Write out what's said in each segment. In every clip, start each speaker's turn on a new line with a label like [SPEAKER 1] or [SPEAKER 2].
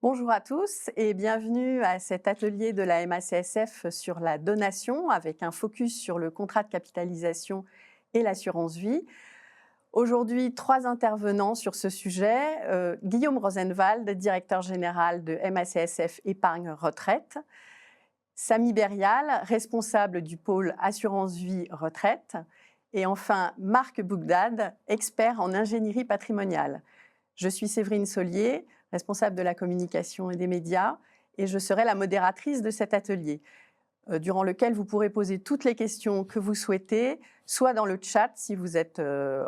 [SPEAKER 1] Bonjour à tous et bienvenue à cet atelier de la MACSF sur la donation avec un focus sur le contrat de capitalisation et l'assurance vie. Aujourd'hui, 3 intervenants sur ce sujet. Guillaume Rosenwald, directeur général de MACSF Épargne Retraite. Samy Berial, responsable du pôle assurance vie retraite. Et enfin, Marc Bougdad, expert en ingénierie patrimoniale. Je suis Séverine Solier, responsable de la communication et des médias, et je serai la modératrice de cet atelier, durant lequel vous pourrez poser toutes les questions que vous souhaitez, soit dans le chat si vous êtes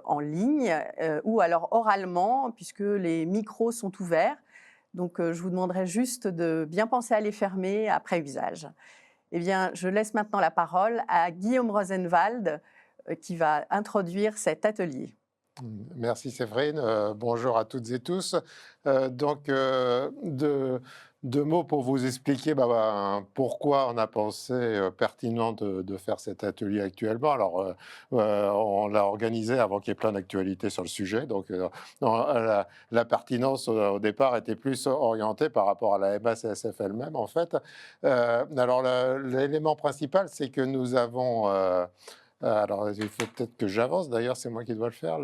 [SPEAKER 1] en ligne, ou alors oralement, puisque les micros sont ouverts. Donc, je vous demanderai juste de bien penser à les fermer après usage. Eh bien, je laisse maintenant la parole à Guillaume Rosenwald, qui va introduire cet atelier.
[SPEAKER 2] Merci Séverine. Bonjour à toutes et tous. Deux mots pour vous expliquer pourquoi on a pensé pertinent de faire cet atelier actuellement. Alors, on l'a organisé avant qu'il y ait plein d'actualités sur le sujet. Donc, la pertinence au départ était plus orientée par rapport à la MACSF elle-même, en fait. Alors, l'élément principal, c'est que nous avons... alors, il faut peut-être que j'avance. D'ailleurs, c'est moi qui dois le faire.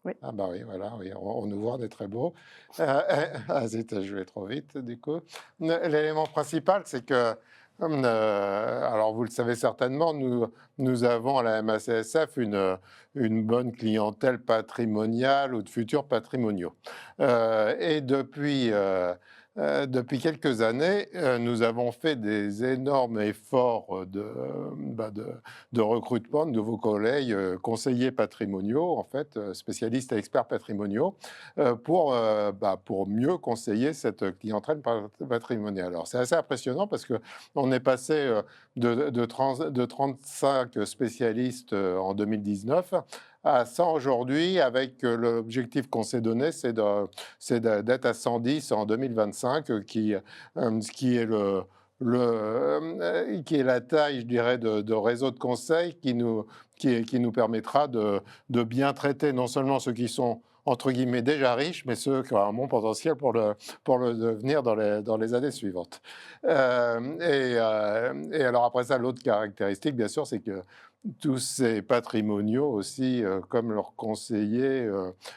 [SPEAKER 1] Oui.
[SPEAKER 2] Ah bah oui, voilà, oui, on nous voit, on est très beau. Ah zut, je vais trop vite, du coup. L'élément principal, c'est que, alors vous le savez certainement, nous avons à la MACSF une bonne clientèle patrimoniale ou de futurs patrimoniaux. Et depuis quelques années, nous avons fait des énormes efforts de recrutement de nouveaux collègues, conseillers patrimoniaux, en fait, spécialistes et experts patrimoniaux, pour mieux conseiller cette clientèle patrimoniale. Alors, c'est assez impressionnant parce qu'on est passé de 35 spécialistes en 2019 à 100 aujourd'hui, avec l'objectif qu'on s'est donné, c'est d'être à 110 en 2025, qui est qui est la taille, je dirais, de réseau de conseil qui nous permettra de bien traiter non seulement ceux qui sont entre guillemets déjà riches, mais ceux qui ont un bon potentiel pour le devenir dans les années suivantes. Et alors après ça, l'autre caractéristique, bien sûr, c'est que tous ces patrimoniaux aussi, comme leurs conseillers,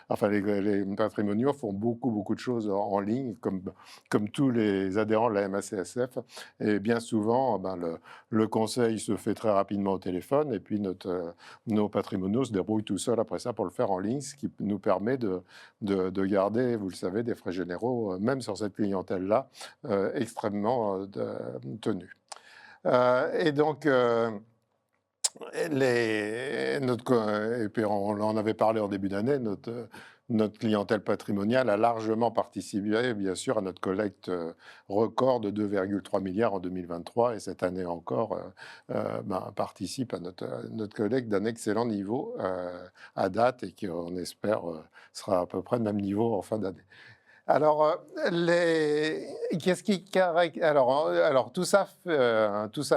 [SPEAKER 2] enfin les patrimoniaux font beaucoup de choses en ligne, comme tous les adhérents de la MACSF. Et bien souvent, le conseil se fait très rapidement au téléphone, et puis nos patrimoniaux se débrouillent tout seuls après ça pour le faire en ligne, ce qui nous permet de garder, vous le savez, des frais généraux, même sur cette clientèle-là, extrêmement tenus. Et donc... et puis on en avait parlé en début d'année, notre clientèle patrimoniale a largement participé, bien sûr, à notre collecte record de 2,3 milliards en 2023, et cette année encore participe à notre collecte d'un excellent niveau à date, et qu'on espère sera à peu près le même niveau en fin d'année. Alors, qu'est-ce qui caractérise... Alors tout ça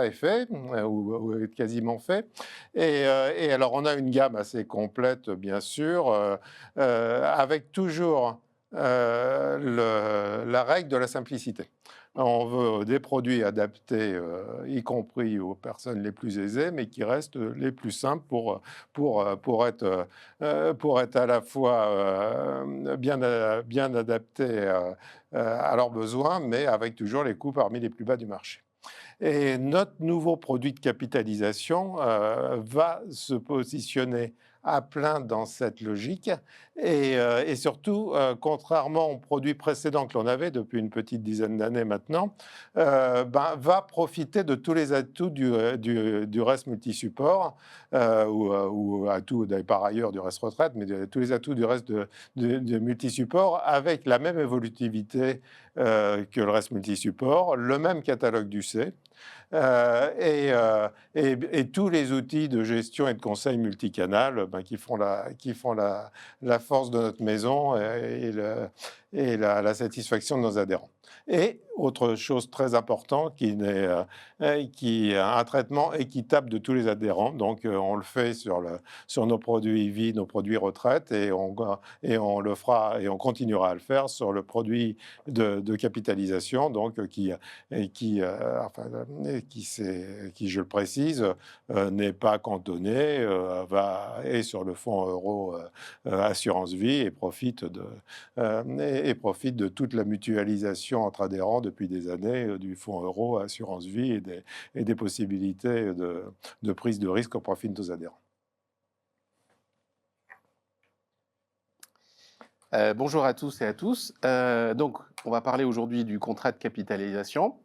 [SPEAKER 2] est fait, ou est quasiment fait. Et alors, on a une gamme assez complète, bien sûr, avec toujours la règle de la simplicité. On veut des produits adaptés, y compris aux personnes les plus aisées, mais qui restent les plus simples pour être à la fois bien adaptés à leurs besoins, mais avec toujours les coûts parmi les plus bas du marché. Et notre nouveau produit de capitalisation va se positionner à plein dans cette logique, et surtout, contrairement aux produits précédents que l'on avait depuis une petite dizaine d'années maintenant, va profiter de tous les atouts du reste multisupport, ou atouts par ailleurs du reste retraite, mais tous les atouts du reste de multisupport, avec la même évolutivité que le reste multisupport, le même catalogue d'UC, et tous les outils de gestion et de conseil multicanal qui font la force de notre maison et la satisfaction de nos adhérents. Et autre chose très importante, qui est un traitement équitable de tous les adhérents. Donc, on le fait sur nos produits vie, nos produits retraite, et on le fera et on continuera à le faire sur le produit de capitalisation, donc qui, je le précise, n'est pas cantonné, est sur le fonds euro assurance vie et profite de toute la mutualisation entre adhérents depuis des années du fonds euro assurance vie et des possibilités de prise de risque au profit de nos adhérents.
[SPEAKER 3] Bonjour à tous et à tous. Donc, on va parler aujourd'hui du contrat de capitalisation.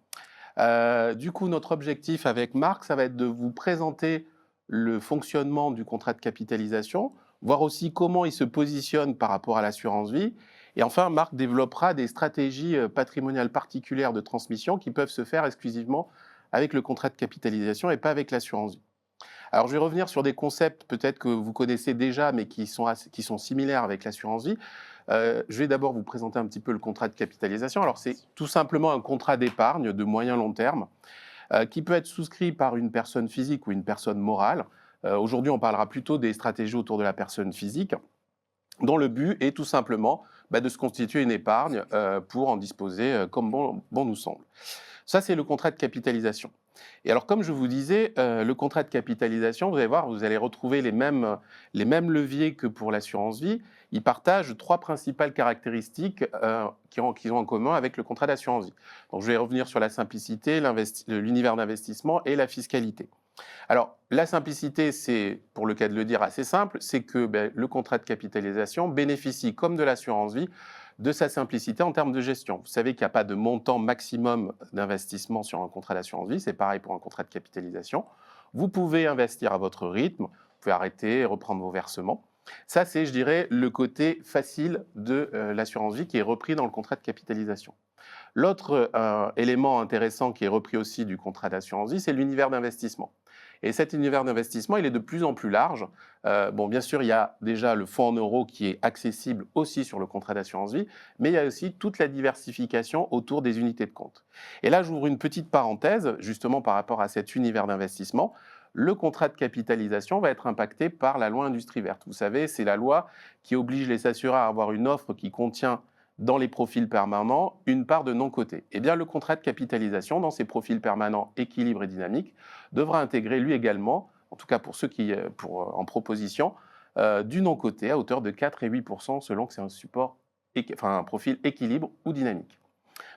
[SPEAKER 3] Du coup, notre objectif avec Marc, ça va être de vous présenter le fonctionnement du contrat de capitalisation, voir aussi comment il se positionne par rapport à l'assurance vie. Et enfin, Marc développera des stratégies patrimoniales particulières de transmission qui peuvent se faire exclusivement avec le contrat de capitalisation et pas avec l'assurance vie. Alors, je vais revenir sur des concepts peut-être que vous connaissez déjà, mais qui sont similaires avec l'assurance vie. Je vais d'abord vous présenter un petit peu le contrat de capitalisation. Alors, c'est tout simplement un contrat d'épargne de moyen long terme qui peut être souscrit par une personne physique ou une personne morale. Aujourd'hui, on parlera plutôt des stratégies autour de la personne physique, dont le but est tout simplement de se constituer une épargne pour en disposer comme bon nous semble. Ça, c'est le contrat de capitalisation. Et alors, comme je vous disais, le contrat de capitalisation, vous allez voir, vous allez retrouver les mêmes leviers que pour l'assurance vie. Ils partagent 3 principales caractéristiques qu'ils ont en commun avec le contrat d'assurance vie. Donc, je vais revenir sur la simplicité, l'univers d'investissement et la fiscalité. Alors, la simplicité, c'est, pour le cas de le dire, assez simple, c'est que le contrat de capitalisation bénéficie, comme de l'assurance vie, de sa simplicité en termes de gestion. Vous savez qu'il n'y a pas de montant maximum d'investissement sur un contrat d'assurance vie, c'est pareil pour un contrat de capitalisation. Vous pouvez investir à votre rythme, vous pouvez arrêter et reprendre vos versements. Ça, c'est, je dirais, le côté facile de l'assurance vie qui est repris dans le contrat de capitalisation. L'autre élément intéressant qui est repris aussi du contrat d'assurance vie, c'est l'univers d'investissement. Et cet univers d'investissement, il est de plus en plus large. Bien sûr, il y a déjà le fonds en euros qui est accessible aussi sur le contrat d'assurance vie, mais il y a aussi toute la diversification autour des unités de compte. Et là, j'ouvre une petite parenthèse, justement par rapport à cet univers d'investissement. Le contrat de capitalisation va être impacté par la loi Industrie verte. Vous savez, c'est la loi qui oblige les assureurs à avoir une offre qui contient dans les profils permanents une part de non-coté. Eh bien, le contrat de capitalisation, dans ses profils permanents, équilibre et dynamique, devra intégrer lui également, en tout cas pour ceux qui en proposition, du non-coté à hauteur de 4 et 8% selon que c'est un profil équilibre ou dynamique.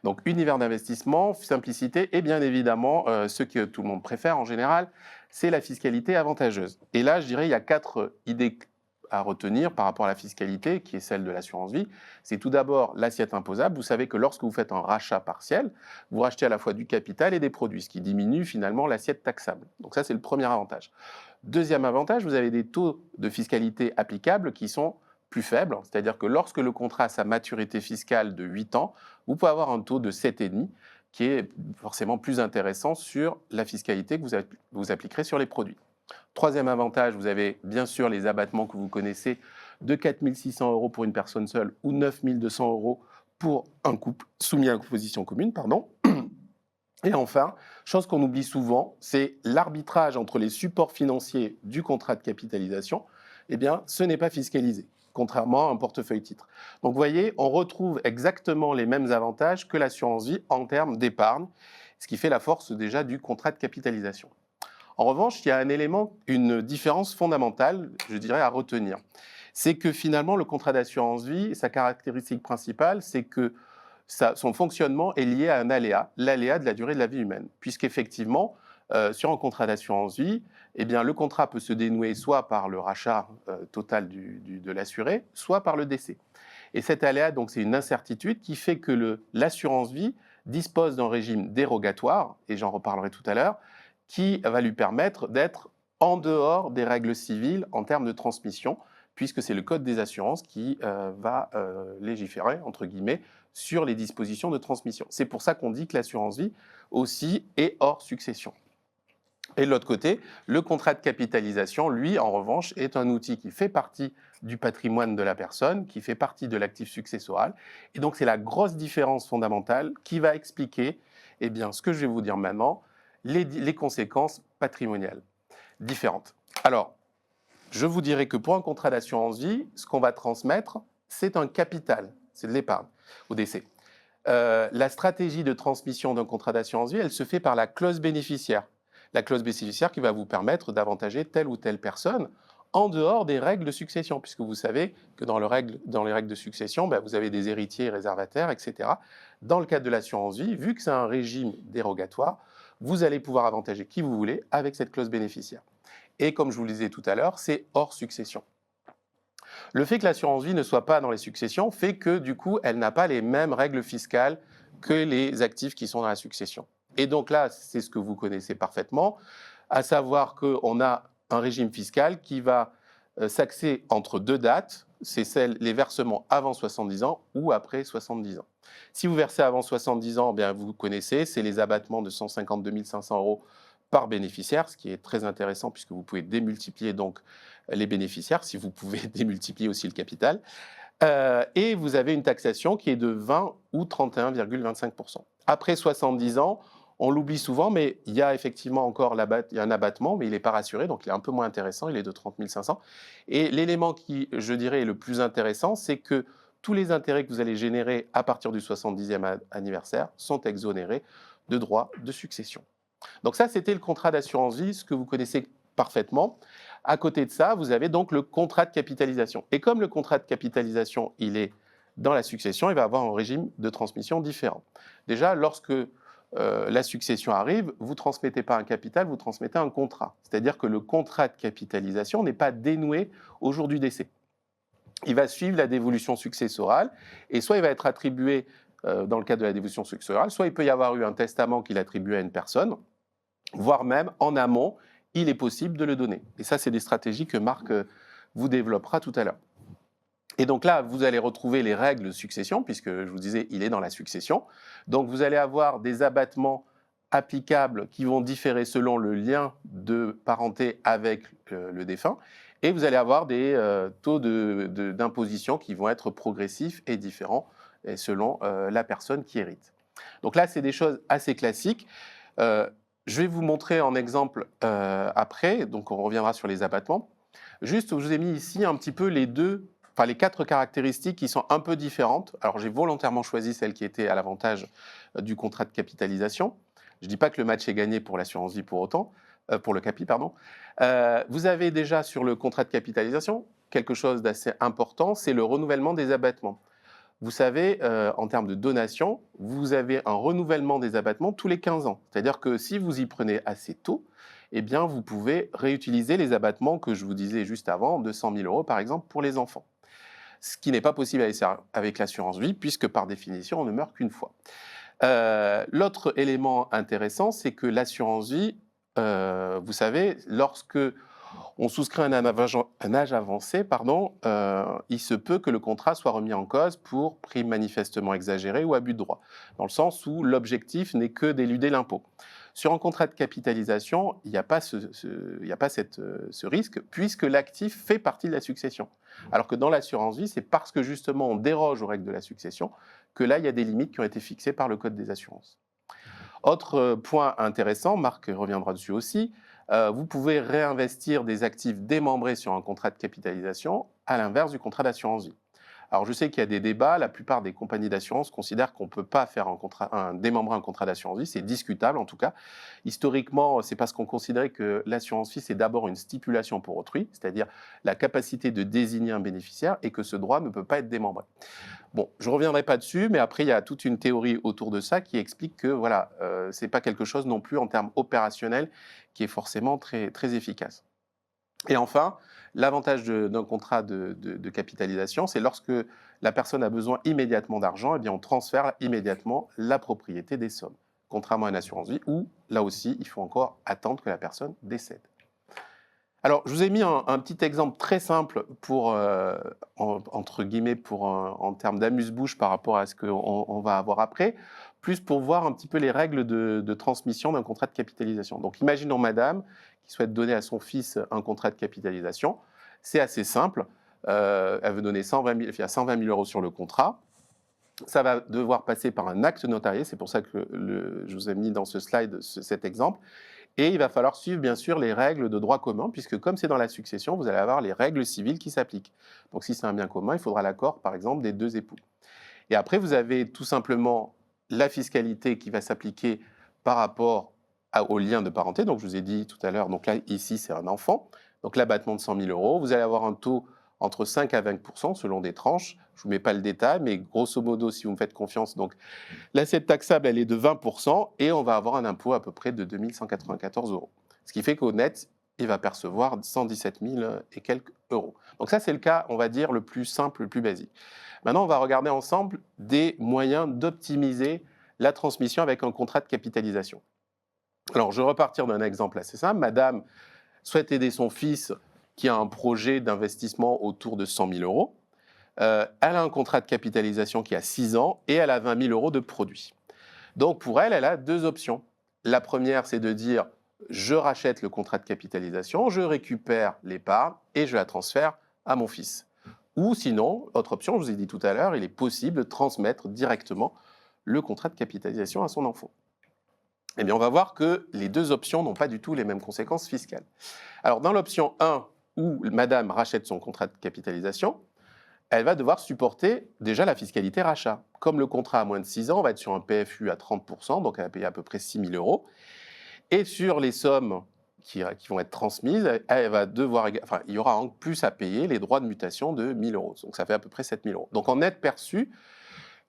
[SPEAKER 3] Donc, univers d'investissement, simplicité et bien évidemment, ce que tout le monde préfère en général, c'est la fiscalité avantageuse. Et là, je dirais, il y a 4 idées à retenir par rapport à la fiscalité, qui est celle de l'assurance vie. C'est tout d'abord l'assiette imposable. Vous savez que lorsque vous faites un rachat partiel, vous rachetez à la fois du capital et des produits, ce qui diminue finalement l'assiette taxable. Donc ça, c'est le premier avantage. Deuxième avantage, vous avez des taux de fiscalité applicables qui sont plus faibles, c'est-à-dire que lorsque le contrat a sa maturité fiscale de 8 ans, vous pouvez avoir un taux de 7,5 qui est forcément plus intéressant sur la fiscalité que vous appliquerez sur les produits. Troisième avantage, vous avez bien sûr les abattements que vous connaissez de 4 600 € pour une personne seule ou 9 200 € pour un couple soumis à imposition commune. Et enfin, chose qu'on oublie souvent, c'est l'arbitrage entre les supports financiers du contrat de capitalisation. Eh bien, ce n'est pas fiscalisé, contrairement à un portefeuille titre. Donc, vous voyez, on retrouve exactement les mêmes avantages que l'assurance vie en termes d'épargne, ce qui fait la force déjà du contrat de capitalisation. En revanche, il y a un élément, une différence fondamentale, je dirais, à retenir. C'est que finalement, le contrat d'assurance vie, sa caractéristique principale, c'est que son fonctionnement est lié à un aléa, l'aléa de la durée de la vie humaine. Puisqu'effectivement, sur un contrat d'assurance vie, eh bien, le contrat peut se dénouer soit par le rachat total de l'assuré, soit par le décès. Et cet aléa, donc, c'est une incertitude qui fait que l'assurance vie dispose d'un régime dérogatoire, et j'en reparlerai tout à l'heure, qui va lui permettre d'être en dehors des règles civiles en termes de transmission, puisque c'est le Code des assurances qui va légiférer, entre guillemets, sur les dispositions de transmission. C'est pour ça qu'on dit que l'assurance vie aussi est hors succession. Et de l'autre côté, le contrat de capitalisation, lui, en revanche, est un outil qui fait partie du patrimoine de la personne, qui fait partie de l'actif successoral. Et donc, c'est la grosse différence fondamentale qui va expliquer eh bien, ce que je vais vous dire maintenant, les conséquences patrimoniales différentes. Alors, je vous dirais que pour un contrat d'assurance vie, ce qu'on va transmettre, c'est un capital, c'est de l'épargne au décès. La stratégie de transmission d'un contrat d'assurance vie, elle se fait par la clause bénéficiaire. La clause bénéficiaire qui va vous permettre d'avantager telle ou telle personne en dehors des règles de succession, puisque vous savez que dans les règles de succession, vous avez des héritiers, réservataires, etc. Dans le cadre de l'assurance vie, vu que c'est un régime dérogatoire, vous allez pouvoir avantager qui vous voulez avec cette clause bénéficiaire. Et comme je vous le disais tout à l'heure, c'est hors succession. Le fait que l'assurance vie ne soit pas dans les successions fait que, du coup, elle n'a pas les mêmes règles fiscales que les actifs qui sont dans la succession. Et donc là, c'est ce que vous connaissez parfaitement, à savoir qu'on a un régime fiscal qui va s'axer entre deux dates, c'est les versements avant 70 ans ou après 70 ans. Si vous versez avant 70 ans, bien, vous connaissez, c'est les abattements de 152 500 € par bénéficiaire, ce qui est très intéressant puisque vous pouvez démultiplier donc les bénéficiaires, si vous pouvez démultiplier aussi le capital. Et vous avez une taxation qui est de 20 ou 31,25%. Après 70 ans, on l'oublie souvent, mais il y a effectivement encore il y a un abattement, mais il n'est pas rassuré, donc il est un peu moins intéressant, il est de 30 500. Et l'élément qui, je dirais, est le plus intéressant, c'est que tous les intérêts que vous allez générer à partir du 70e anniversaire sont exonérés de droits de succession. Donc ça, c'était le contrat d'assurance vie, ce que vous connaissez parfaitement. À côté de ça, vous avez donc le contrat de capitalisation. Et comme le contrat de capitalisation, il est dans la succession, il va avoir un régime de transmission différent. Déjà, lorsque la succession arrive, vous ne transmettez pas un capital, vous transmettez un contrat. C'est-à-dire que le contrat de capitalisation n'est pas dénoué au jour du décès. Il va suivre la dévolution successorale et soit il va être attribué dans le cadre de la dévolution successorale, soit il peut y avoir eu un testament qu'il attribue à une personne, voire même en amont, il est possible de le donner. Et ça, c'est des stratégies que Marc vous développera tout à l'heure. Et donc là, vous allez retrouver les règles de succession, puisque je vous disais, il est dans la succession. Donc vous allez avoir des abattements applicables qui vont différer selon le lien de parenté avec le défunt. Et vous allez avoir des taux d'imposition qui vont être progressifs et différents et selon la personne qui hérite. Donc là, c'est des choses assez classiques. Je vais vous montrer en exemple après, donc on reviendra sur les abattements. Juste, je vous ai mis ici un petit peu les 4 caractéristiques qui sont un peu différentes. Alors, j'ai volontairement choisi celle qui était à l'avantage du contrat de capitalisation. Je ne dis pas que le match est gagné pour l'assurance vie pour autant, pour le CAPI, pardon. Vous avez déjà sur le contrat de capitalisation quelque chose d'assez important, c'est le renouvellement des abattements. Vous savez, en termes de donation, vous avez un renouvellement des abattements tous les 15 ans. C'est-à-dire que si vous y prenez assez tôt, eh bien, vous pouvez réutiliser les abattements que je vous disais juste avant, de 100 000 € par exemple, pour les enfants. Ce qui n'est pas possible avec l'assurance vie, puisque par définition, on ne meurt qu'une fois. L'autre élément intéressant, c'est que l'assurance vie, vous savez, lorsque on souscrit un âge avancé, il se peut que le contrat soit remis en cause pour prime manifestement exagérée ou abus de droit, dans le sens où l'objectif n'est que d'éluder l'impôt. Sur un contrat de capitalisation, il n'y a pas ce risque, puisque l'actif fait partie de la succession. Alors que dans l'assurance vie, c'est parce que justement on déroge aux règles de la succession que là, il y a des limites qui ont été fixées par le Code des assurances. Autre point intéressant, Marc reviendra dessus aussi, vous pouvez réinvestir des actifs démembrés sur un contrat de capitalisation à l'inverse du contrat d'assurance vie. Alors, je sais qu'il y a des débats. La plupart des compagnies d'assurance considèrent qu'on ne peut pas faire démembrer un contrat d'assurance vie. C'est discutable, en tout cas. Historiquement, c'est parce qu'on considérait que l'assurance vie, c'est d'abord une stipulation pour autrui, c'est-à-dire la capacité de désigner un bénéficiaire et que ce droit ne peut pas être démembré. Bon, je ne reviendrai pas dessus, mais après, il y a toute une théorie autour de ça qui explique que voilà, ce n'est pas quelque chose non plus en termes opérationnels qui est forcément très, très efficace. Et enfin, l'avantage d'un contrat de capitalisation, c'est lorsque la personne a besoin immédiatement d'argent, eh bien on transfère immédiatement la propriété des sommes, contrairement à une assurance vie où, là aussi, il faut encore attendre que la personne décède. Alors, je vous ai mis un petit exemple très simple pour, entre guillemets, en termes d'amuse-bouche par rapport à ce qu'on va avoir après. plus pour voir un petit peu les règles de transmission d'un contrat de capitalisation. Donc, imaginons madame qui souhaite donner à son fils un contrat de capitalisation. C'est assez simple. Elle veut donner 120 000, il y a 120 000 euros sur le contrat. Ça va devoir passer par un acte notarié. C'est pour ça que je vous ai mis dans ce slide cet exemple. Et il va falloir suivre, bien sûr, les règles de droit commun, puisque comme c'est dans la succession, vous allez avoir les règles civiles qui s'appliquent. Donc, si c'est un bien commun, il faudra l'accord, par exemple, des deux époux. Et après, vous avez tout simplement la fiscalité qui va s'appliquer par rapport au lien de parenté. Donc, je vous ai dit tout à l'heure, donc là, ici, c'est un enfant. Donc, l'abattement de 100 000 euros. Vous allez avoir un taux entre 5 à 20% selon des tranches. Je ne vous mets pas le détail, mais grosso modo, si vous me faites confiance, donc l'assiette taxable, elle est de 20% et on va avoir un impôt à peu près de 2 194 euros. Ce qui fait qu'au net, il va percevoir 117 000 et quelques euros. Donc ça, c'est le cas, on va dire, le plus simple, le plus basique. Maintenant, on va regarder ensemble des moyens d'optimiser la transmission avec un contrat de capitalisation. Alors, je vais repartir d'un exemple assez simple. Madame souhaite aider son fils qui a un projet d'investissement autour de 100 000 euros. Elle a un contrat de capitalisation qui a 6 ans et elle a 20 000 euros de produits. Donc, pour elle, elle a deux options. La première, c'est de dire je rachète le contrat de capitalisation, je récupère l'épargne et je la transfère à mon fils. Ou sinon, autre option, je vous ai dit tout à l'heure, il est possible de transmettre directement le contrat de capitalisation à son enfant. Eh bien, on va voir que les deux options n'ont pas du tout les mêmes conséquences fiscales. Alors, dans l'option 1, où madame rachète son contrat de capitalisation, elle va devoir supporter déjà la fiscalité rachat. Comme le contrat a moins de 6 ans, on va être sur un PFU à 30%, donc elle va payer à peu près 6 000 euros. Et sur les sommes qui vont être transmises, elle va devoir, il y aura en plus à payer les droits de mutation de 1 000 euros. Donc ça fait à peu près 7 000 euros. Donc en net perçu,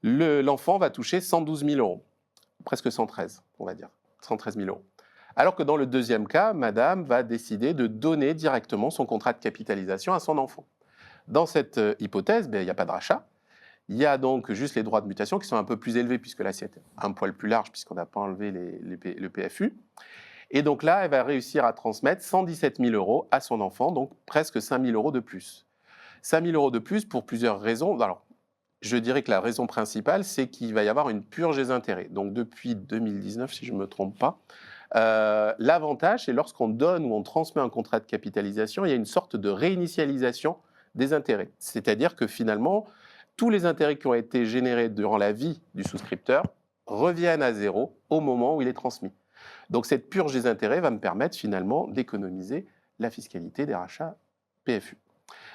[SPEAKER 3] l'enfant va toucher 112 000 euros, presque 113, on va dire, 113 000 euros. Alors que dans le deuxième cas, madame va décider de donner directement son contrat de capitalisation à son enfant. Dans cette hypothèse, il n'y a pas de rachat. Il y a donc juste les droits de mutation qui sont un peu plus élevés puisque l'assiette est un poil plus large puisqu'on n'a pas enlevé le PFU. Et donc là, elle va réussir à transmettre 117 000 euros à son enfant, donc presque 5 000 euros de plus. 5 000 euros de plus pour plusieurs raisons. Alors, je dirais que la raison principale, c'est qu'il va y avoir une purge des intérêts. Donc depuis 2019, si je ne me trompe pas, l'avantage, c'est lorsqu'on donne ou on transmet un contrat de capitalisation, il y a une sorte de réinitialisation des intérêts. C'est-à-dire que finalement, tous les intérêts qui ont été générés durant la vie du souscripteur reviennent à zéro au moment où il est transmis. Donc cette purge des intérêts va me permettre finalement d'économiser la fiscalité des rachats PFU.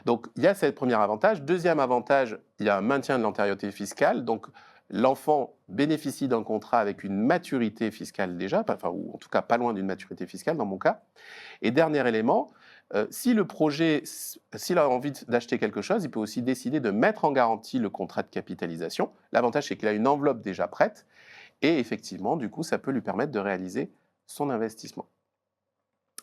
[SPEAKER 3] Donc il y a ce premier avantage. Deuxième avantage, il y a un maintien de l'antériorité fiscale. Donc l'enfant bénéficie d'un contrat avec une maturité fiscale déjà, ou en tout cas pas loin d'une maturité fiscale dans mon cas. Et dernier élément, si le projet, s'il a envie d'acheter quelque chose, il peut aussi décider de mettre en garantie le contrat de capitalisation. L'avantage, c'est qu'il a une enveloppe déjà prête. Et effectivement, du coup, ça peut lui permettre de réaliser son investissement.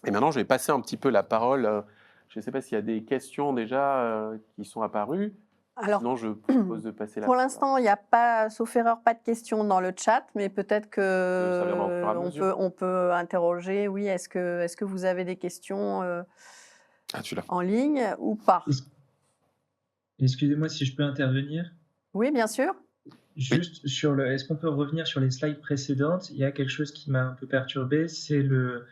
[SPEAKER 3] Et maintenant, je vais passer un petit peu la parole. Je ne sais pas s'il y a des questions déjà qui sont apparues.
[SPEAKER 1] Alors,
[SPEAKER 3] sinon, je propose de passer la
[SPEAKER 1] pour
[SPEAKER 3] parole.
[SPEAKER 1] l'instant, il n'y a pas, sauf erreur, pas de questions dans le chat, mais peut-être
[SPEAKER 3] Ça viendra au fur et à
[SPEAKER 1] que
[SPEAKER 3] mesure.
[SPEAKER 1] on peut interroger. Oui, est-ce que vous avez des questions en ligne ou pas?
[SPEAKER 4] Excusez-moi si je peux intervenir.
[SPEAKER 1] Oui, bien sûr.
[SPEAKER 4] Juste est-ce qu'on peut revenir sur les slides précédentes? Il y a quelque chose qui m'a un peu perturbé, c'est
[SPEAKER 3] Je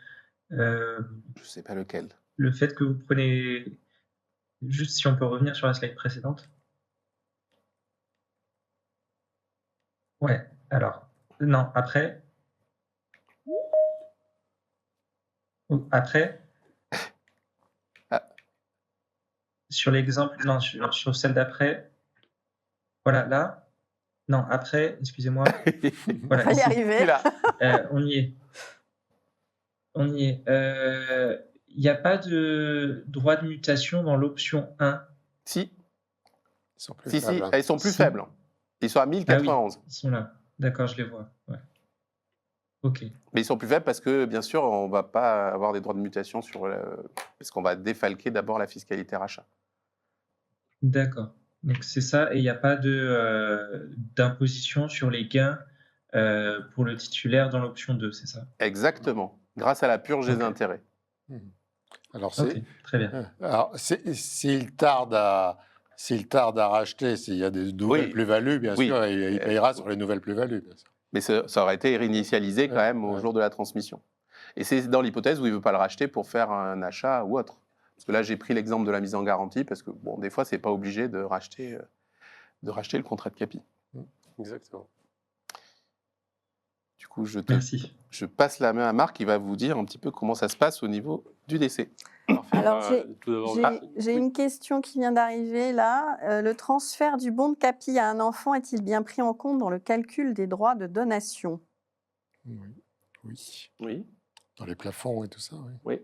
[SPEAKER 3] ne sais pas lequel.
[SPEAKER 4] le fait que vous prenez, juste si on peut revenir sur la slide précédente. Ouais, alors, non, après. Après.
[SPEAKER 3] Ah.
[SPEAKER 4] Sur l'exemple, non, sur celle d'après. Voilà, là. Non, après, excusez-moi. Voilà,
[SPEAKER 1] On va y
[SPEAKER 4] ici.
[SPEAKER 1] arriver.
[SPEAKER 3] Là.
[SPEAKER 4] On y est. On y est. Il n'y a pas de droit de mutation dans l'option 1.
[SPEAKER 3] Si,
[SPEAKER 2] Ils sont plus
[SPEAKER 3] si,
[SPEAKER 2] faibles, hein.
[SPEAKER 3] elles sont plus
[SPEAKER 4] Si.
[SPEAKER 3] faibles. Ils sont à
[SPEAKER 4] Ah oui,
[SPEAKER 3] 1091.
[SPEAKER 4] ils sont là. D'accord, je les vois. Ouais. Ok.
[SPEAKER 3] Mais ils sont plus faibles parce que, bien sûr, on ne va pas avoir des droits de mutation parce qu'on va défalquer d'abord la fiscalité rachat.
[SPEAKER 4] D'accord. Donc c'est ça, et il n'y a pas d'imposition sur les gains pour le titulaire dans l'option 2, c'est ça?
[SPEAKER 3] Exactement, grâce à la purge des
[SPEAKER 4] Ok.
[SPEAKER 3] intérêts.
[SPEAKER 2] Alors,
[SPEAKER 4] Ok, très bien.
[SPEAKER 2] alors s'il tarde à racheter, s'il y a des nouvelles
[SPEAKER 3] Oui.
[SPEAKER 2] plus-values, bien
[SPEAKER 3] Oui.
[SPEAKER 2] sûr, il payera sur les nouvelles plus-values. Bien sûr.
[SPEAKER 3] Mais ça aurait été réinitialisé quand même au jour de la transmission. Et c'est dans l'hypothèse où il ne veut pas le racheter pour faire un achat ou autre. Parce que là, j'ai pris l'exemple de la mise en garantie, parce que bon, des fois, ce n'est pas obligé de racheter le contrat de capi.
[SPEAKER 5] Exactement.
[SPEAKER 3] Du coup,
[SPEAKER 4] Merci.
[SPEAKER 3] je passe la main à Marc, qui va vous dire un petit peu comment ça se passe au niveau du décès.
[SPEAKER 1] Alors,
[SPEAKER 5] Tout d'abord,
[SPEAKER 1] j'ai une question qui vient d'arriver là. Le transfert du bon de capi à un enfant est-il bien pris en compte dans le calcul des droits de donation?
[SPEAKER 2] Oui.
[SPEAKER 3] Oui.
[SPEAKER 2] Dans les plafonds et tout ça, oui.
[SPEAKER 3] Oui.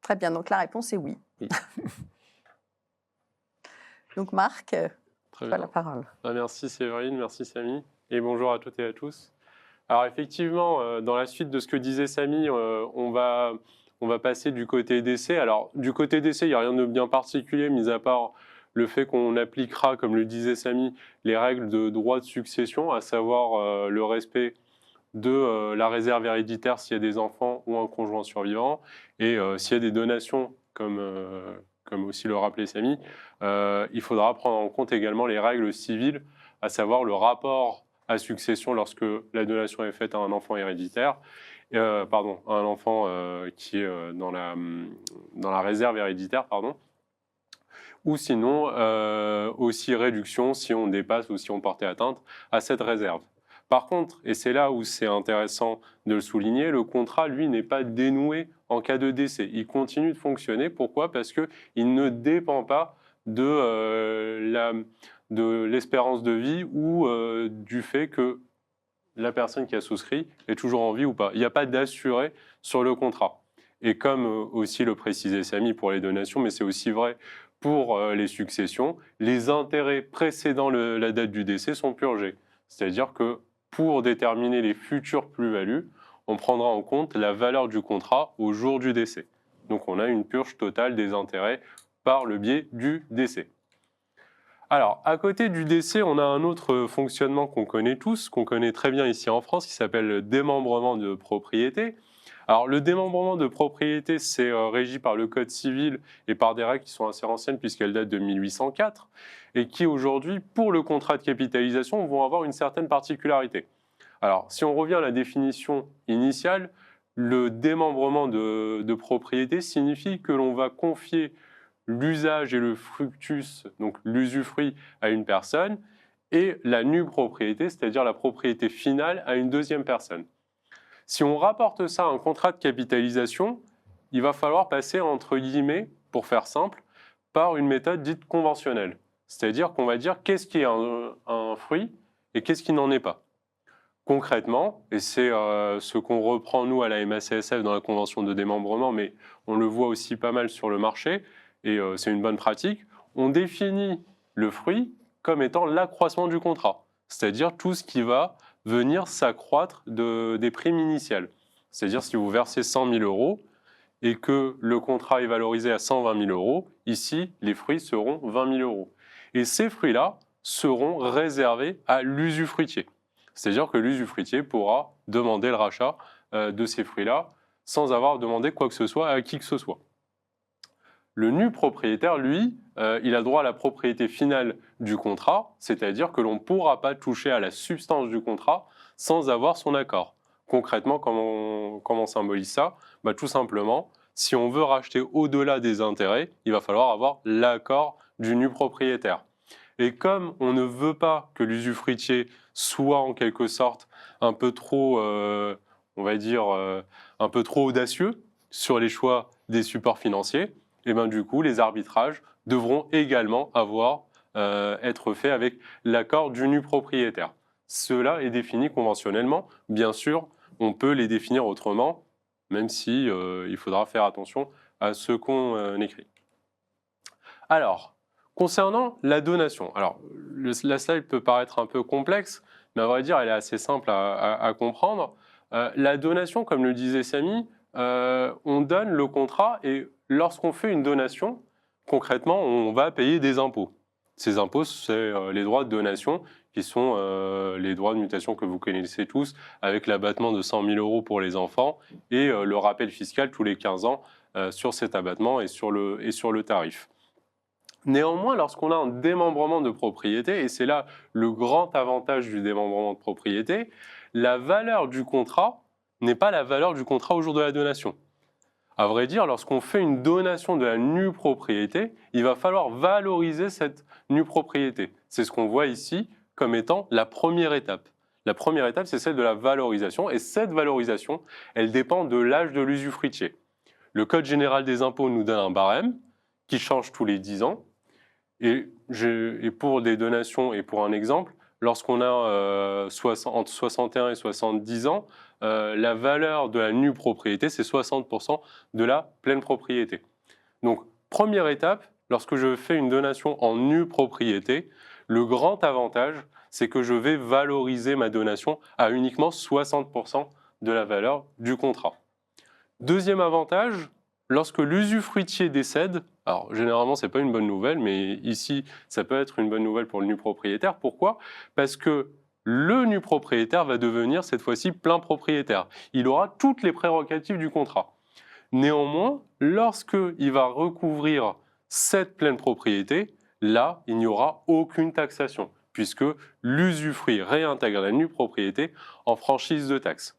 [SPEAKER 1] Très bien, donc la réponse est oui.
[SPEAKER 3] Oui.
[SPEAKER 1] Donc Marc,
[SPEAKER 5] très
[SPEAKER 1] tu as
[SPEAKER 5] bien.
[SPEAKER 1] la parole.
[SPEAKER 5] Merci Séverine, merci Samy, et bonjour à toutes et à tous. Alors effectivement, dans la suite de ce que disait Samy, on va passer du côté décès. Alors du côté décès, il n'y a rien de bien particulier, mis à part le fait qu'on appliquera, comme le disait Samy, les règles de droit de succession, à savoir le respect de la réserve héréditaire s'il y a des enfants ou un conjoint survivant, et s'il y a des donations, comme aussi le rappelait Samy, il faudra prendre en compte également les règles civiles, à savoir le rapport à succession lorsque la donation est faite à un enfant héréditaire, à un enfant qui est dans la réserve héréditaire, ou sinon aussi réduction si on dépasse ou si on portait atteinte à cette réserve. Par contre, et c'est là où c'est intéressant de le souligner, le contrat, lui, n'est pas dénoué en cas de décès. Il continue de fonctionner. Pourquoi? Parce qu'il ne dépend pas de l'espérance de vie ou du fait que la personne qui a souscrit est toujours en vie ou pas. Il n'y a pas d'assuré sur le contrat. Et comme aussi le précisait Samy pour les donations, mais c'est aussi vrai pour les successions, les intérêts précédant la date du décès sont purgés. C'est-à-dire que pour déterminer les futures plus-values, on prendra en compte la valeur du contrat au jour du décès. Donc on a une purge totale des intérêts par le biais du décès. Alors, à côté du décès, on a un autre fonctionnement qu'on connaît tous, qu'on connaît très bien ici en France, qui s'appelle le démembrement de propriété. Alors, le démembrement de propriété, c'est régi par le Code civil et par des règles qui sont assez anciennes puisqu'elles datent de 1804 et qui, aujourd'hui, pour le contrat de capitalisation, vont avoir une certaine particularité. Alors, si on revient à la définition initiale, le démembrement de propriété signifie que l'on va confier l'usage et le fructus, donc l'usufruit, à une personne, et la nue propriété, c'est-à-dire la propriété finale, à une deuxième personne. Si on rapporte ça à un contrat de capitalisation, il va falloir passer, entre guillemets, pour faire simple, par une méthode dite conventionnelle. C'est-à-dire qu'on va dire qu'est-ce qui est un fruit et qu'est-ce qui n'en est pas. Concrètement, et c'est ce qu'on reprend nous à la MACSF dans la convention de démembrement, mais on le voit aussi pas mal sur le marché, et c'est une bonne pratique, on définit le fruit comme étant l'accroissement du contrat, c'est-à-dire tout ce qui va venir s'accroître des primes initiales. C'est-à-dire si vous versez 100 000 euros et que le contrat est valorisé à 120 000 euros, ici, les fruits seront 20 000 euros. Et ces fruits-là seront réservés à l'usufruitier. C'est-à-dire que l'usufruitier pourra demander le rachat de ces fruits-là sans avoir demandé quoi que ce soit à qui que ce soit. Le nu propriétaire, lui, il a droit à la propriété finale du contrat, c'est-à-dire que l'on ne pourra pas toucher à la substance du contrat sans avoir son accord. Concrètement, comment on symbolise ça? Tout simplement, si on veut racheter au-delà des intérêts, il va falloir avoir l'accord du nu propriétaire. Et comme on ne veut pas que l'usufruitier soit en quelque sorte un peu trop, on va dire, un peu trop audacieux sur les choix des supports financiers, et bien du coup, les arbitrages devront également être faits avec l'accord du nu propriétaire. Cela est défini conventionnellement. Bien sûr, on peut les définir autrement, même si il faudra faire attention à ce qu'on écrit. Alors, concernant la donation, alors la slide peut paraître un peu complexe, mais à vrai dire, elle est assez simple à comprendre. La donation, comme le disait Samy, on donne le contrat et lorsqu'on fait une donation, concrètement, on va payer des impôts. Ces impôts, c'est les droits de donation qui sont les droits de mutation que vous connaissez tous, avec l'abattement de 100 000 euros pour les enfants et le rappel fiscal tous les 15 ans sur cet abattement et sur le tarif. Néanmoins, lorsqu'on a un démembrement de propriété, et c'est là le grand avantage du démembrement de propriété, la valeur du contrat n'est pas la valeur du contrat au jour de la donation. À vrai dire, lorsqu'on fait une donation de la nue propriété, il va falloir valoriser cette nue propriété. C'est ce qu'on voit ici comme étant la première étape. La première étape, c'est celle de la valorisation, et cette valorisation, elle dépend de l'âge de l'usufruitier. Le Code général des impôts nous donne un barème qui change tous les 10 ans, et pour des donations, et pour un exemple, lorsqu'on a entre 61 et 70 ans, la valeur de la nue propriété, c'est 60% de la pleine propriété. Donc, première étape, lorsque je fais une donation en nue propriété, le grand avantage, c'est que je vais valoriser ma donation à uniquement 60% de la valeur du contrat. Deuxième avantage, lorsque l'usufruitier décède, alors généralement ce n'est pas une bonne nouvelle, mais ici ça peut être une bonne nouvelle pour le nu propriétaire. Pourquoi ? Parce que le nu propriétaire va devenir cette fois-ci plein propriétaire. Il aura toutes les prérogatives du contrat. Néanmoins, lorsqu'il va recouvrir cette pleine propriété, là, il n'y aura aucune taxation, puisque l'usufruit réintègre la nue propriété en franchise de taxe.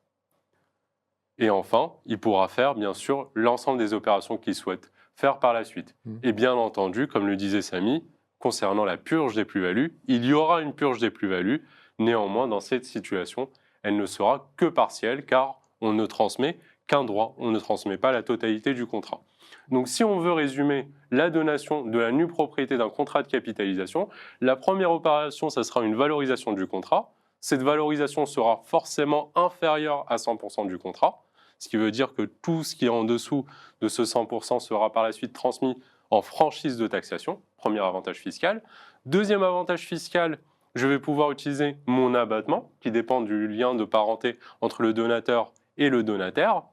[SPEAKER 5] Et enfin, il pourra faire, bien sûr, l'ensemble des opérations qu'il souhaite faire par la suite. Et bien entendu, comme le disait Samy, concernant la purge des plus-values, il y aura une purge des plus-values. Néanmoins, dans cette situation, elle ne sera que partielle, car on ne transmet qu'un droit, on ne transmet pas la totalité du contrat. Donc si on veut résumer la donation de la nue propriété d'un contrat de capitalisation, la première opération, ça sera une valorisation du contrat. Cette valorisation sera forcément inférieure à 100% du contrat, ce qui veut dire que tout ce qui est en dessous de ce 100% sera par la suite transmis en franchise de taxation, premier avantage fiscal. Deuxième avantage fiscal, je vais pouvoir utiliser mon abattement, qui dépend du lien de parenté entre le donateur et le donataire.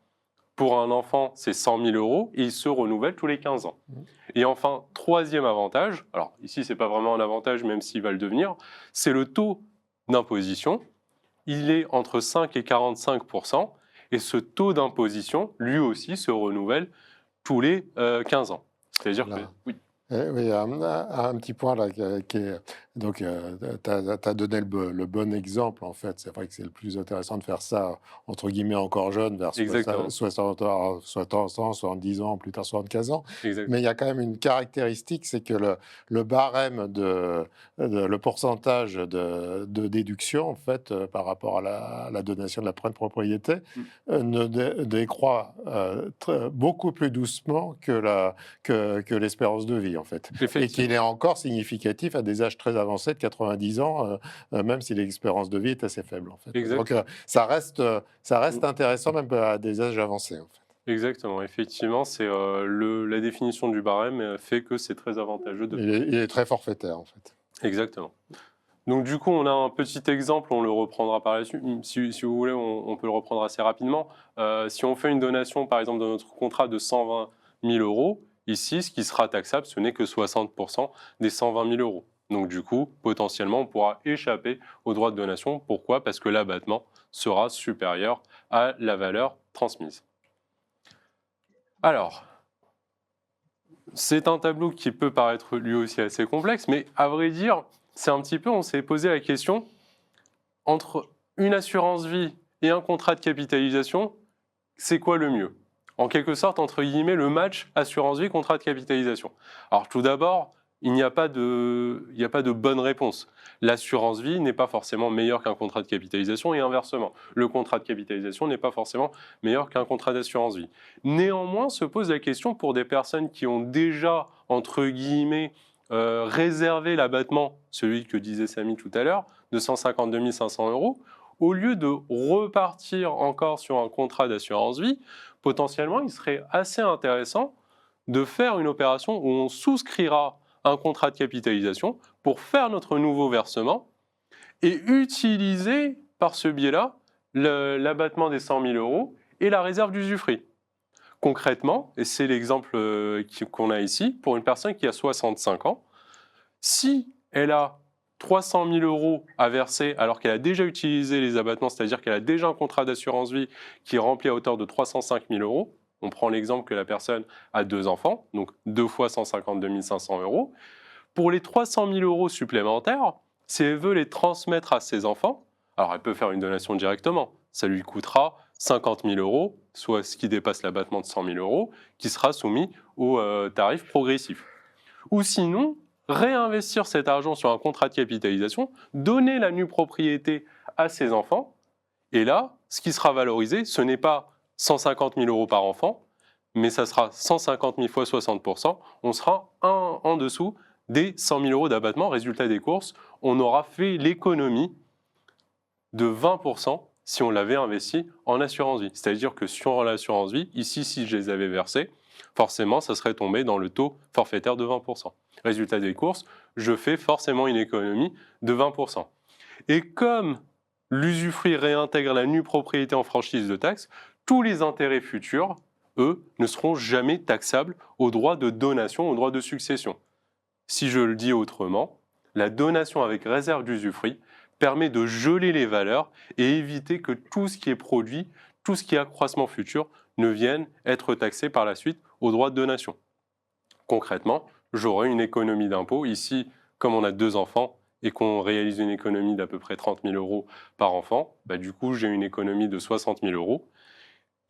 [SPEAKER 5] Pour un enfant, c'est 100 000 € et il se renouvelle tous les 15 ans. Et enfin, troisième avantage, alors ici, ce n'est pas vraiment un avantage, même s'il va le devenir, c'est le taux d'imposition. Il est entre 5 et 45%, et ce taux d'imposition, lui aussi, se renouvelle tous les 15 ans. C'est-à-dire que... Oui.
[SPEAKER 2] Oui, un petit point là qui est... Donc, tu as donné le bon exemple, en fait. C'est vrai que c'est le plus intéressant de faire ça, entre guillemets, encore jeune, vers 60 ans, 70 ans, plus tard 75 ans.
[SPEAKER 5] Exactement.
[SPEAKER 2] Mais il y a quand même une caractéristique, c'est que le barème, le pourcentage de déduction, en fait, par rapport à la donation de la pleine propriété, ne décroît beaucoup plus doucement que l'espérance de vie, en fait. Et qu'il est encore significatif à des âges très avancés de 90 ans, même si l'espérance de vie est assez faible, en fait. Donc, ça reste intéressant même à des âges avancés, en fait.
[SPEAKER 5] Exactement, effectivement, c'est la définition du barème fait que c'est très avantageux.
[SPEAKER 2] Il est très forfaitaire, en fait.
[SPEAKER 5] Exactement. Donc du coup, on a un petit exemple, on le reprendra par la suite. Si vous voulez, on peut le reprendre assez rapidement. Si on fait une donation, par exemple, dans notre contrat de 120 000 €, ici, ce qui sera taxable, ce n'est que 60% des 120 000 €. Donc du coup, potentiellement, on pourra échapper au droit de donation. Pourquoi ? Parce que l'abattement sera supérieur à la valeur transmise. Alors, c'est un tableau qui peut paraître lui aussi assez complexe, mais à vrai dire, c'est un petit peu, on s'est posé la question, entre une assurance vie et un contrat de capitalisation, c'est quoi le mieux ? En quelque sorte, entre guillemets, le match assurance vie, contrat de capitalisation. Alors tout d'abord, il n'y a pas de bonne réponse. L'assurance vie n'est pas forcément meilleure qu'un contrat de capitalisation et inversement. Le contrat de capitalisation n'est pas forcément meilleur qu'un contrat d'assurance vie. Néanmoins, se pose la question pour des personnes qui ont déjà, entre guillemets, réservé l'abattement, celui que disait Samy tout à l'heure, de 152 500 €, au lieu de repartir encore sur un contrat d'assurance vie, potentiellement, il serait assez intéressant de faire une opération où on souscrira un contrat de capitalisation pour faire notre nouveau versement et utiliser par ce biais-là l'abattement des 100 000 € et la réserve d'usufruit. Concrètement, et c'est l'exemple qu'on a ici, pour une personne qui a 65 ans, si elle a 300 000 € à verser alors qu'elle a déjà utilisé les abattements, c'est-à-dire qu'elle a déjà un contrat d'assurance vie qui est rempli à hauteur de 305 000 €, on prend l'exemple que la personne a 2 enfants, donc 2 fois 152 500 €. Pour les 300 000 € supplémentaires, si elle veut les transmettre à ses enfants, Alors, elle peut faire une donation directement. Ça lui coûtera 50 000 €, soit ce qui dépasse l'abattement de 100 000 €, qui sera soumis au tarif progressif. Ou sinon, réinvestir cet argent sur un contrat de capitalisation, donner la nue propriété à ses enfants, et là, ce qui sera valorisé, ce n'est pas 150 000 € par enfant, mais ça sera 150 000 fois 60%, on sera en dessous des 100 000 € d'abattement. Résultat des courses, on aura fait l'économie de 20% si on l'avait investi en assurance vie. C'est-à-dire que sur l'assurance vie, ici, si je les avais versés, forcément, ça serait tombé dans le taux forfaitaire de 20%. Résultat des courses, je fais forcément une économie de 20%. Et comme l'usufruit réintègre la nue propriété en franchise de taxe, tous les intérêts futurs, eux, ne seront jamais taxables au droit de donation, au droit de succession. Si je le dis autrement, la donation avec réserve d'usufruit permet de geler les valeurs et éviter que tout ce qui est produit, tout ce qui est accroissement futur, ne vienne être taxé par la suite au droit de donation. Concrètement, j'aurai une économie d'impôt. Ici, comme on a 2 enfants et qu'on réalise une économie d'à peu près 30 000 € par enfant, du coup, j'ai une économie de 60 000 €.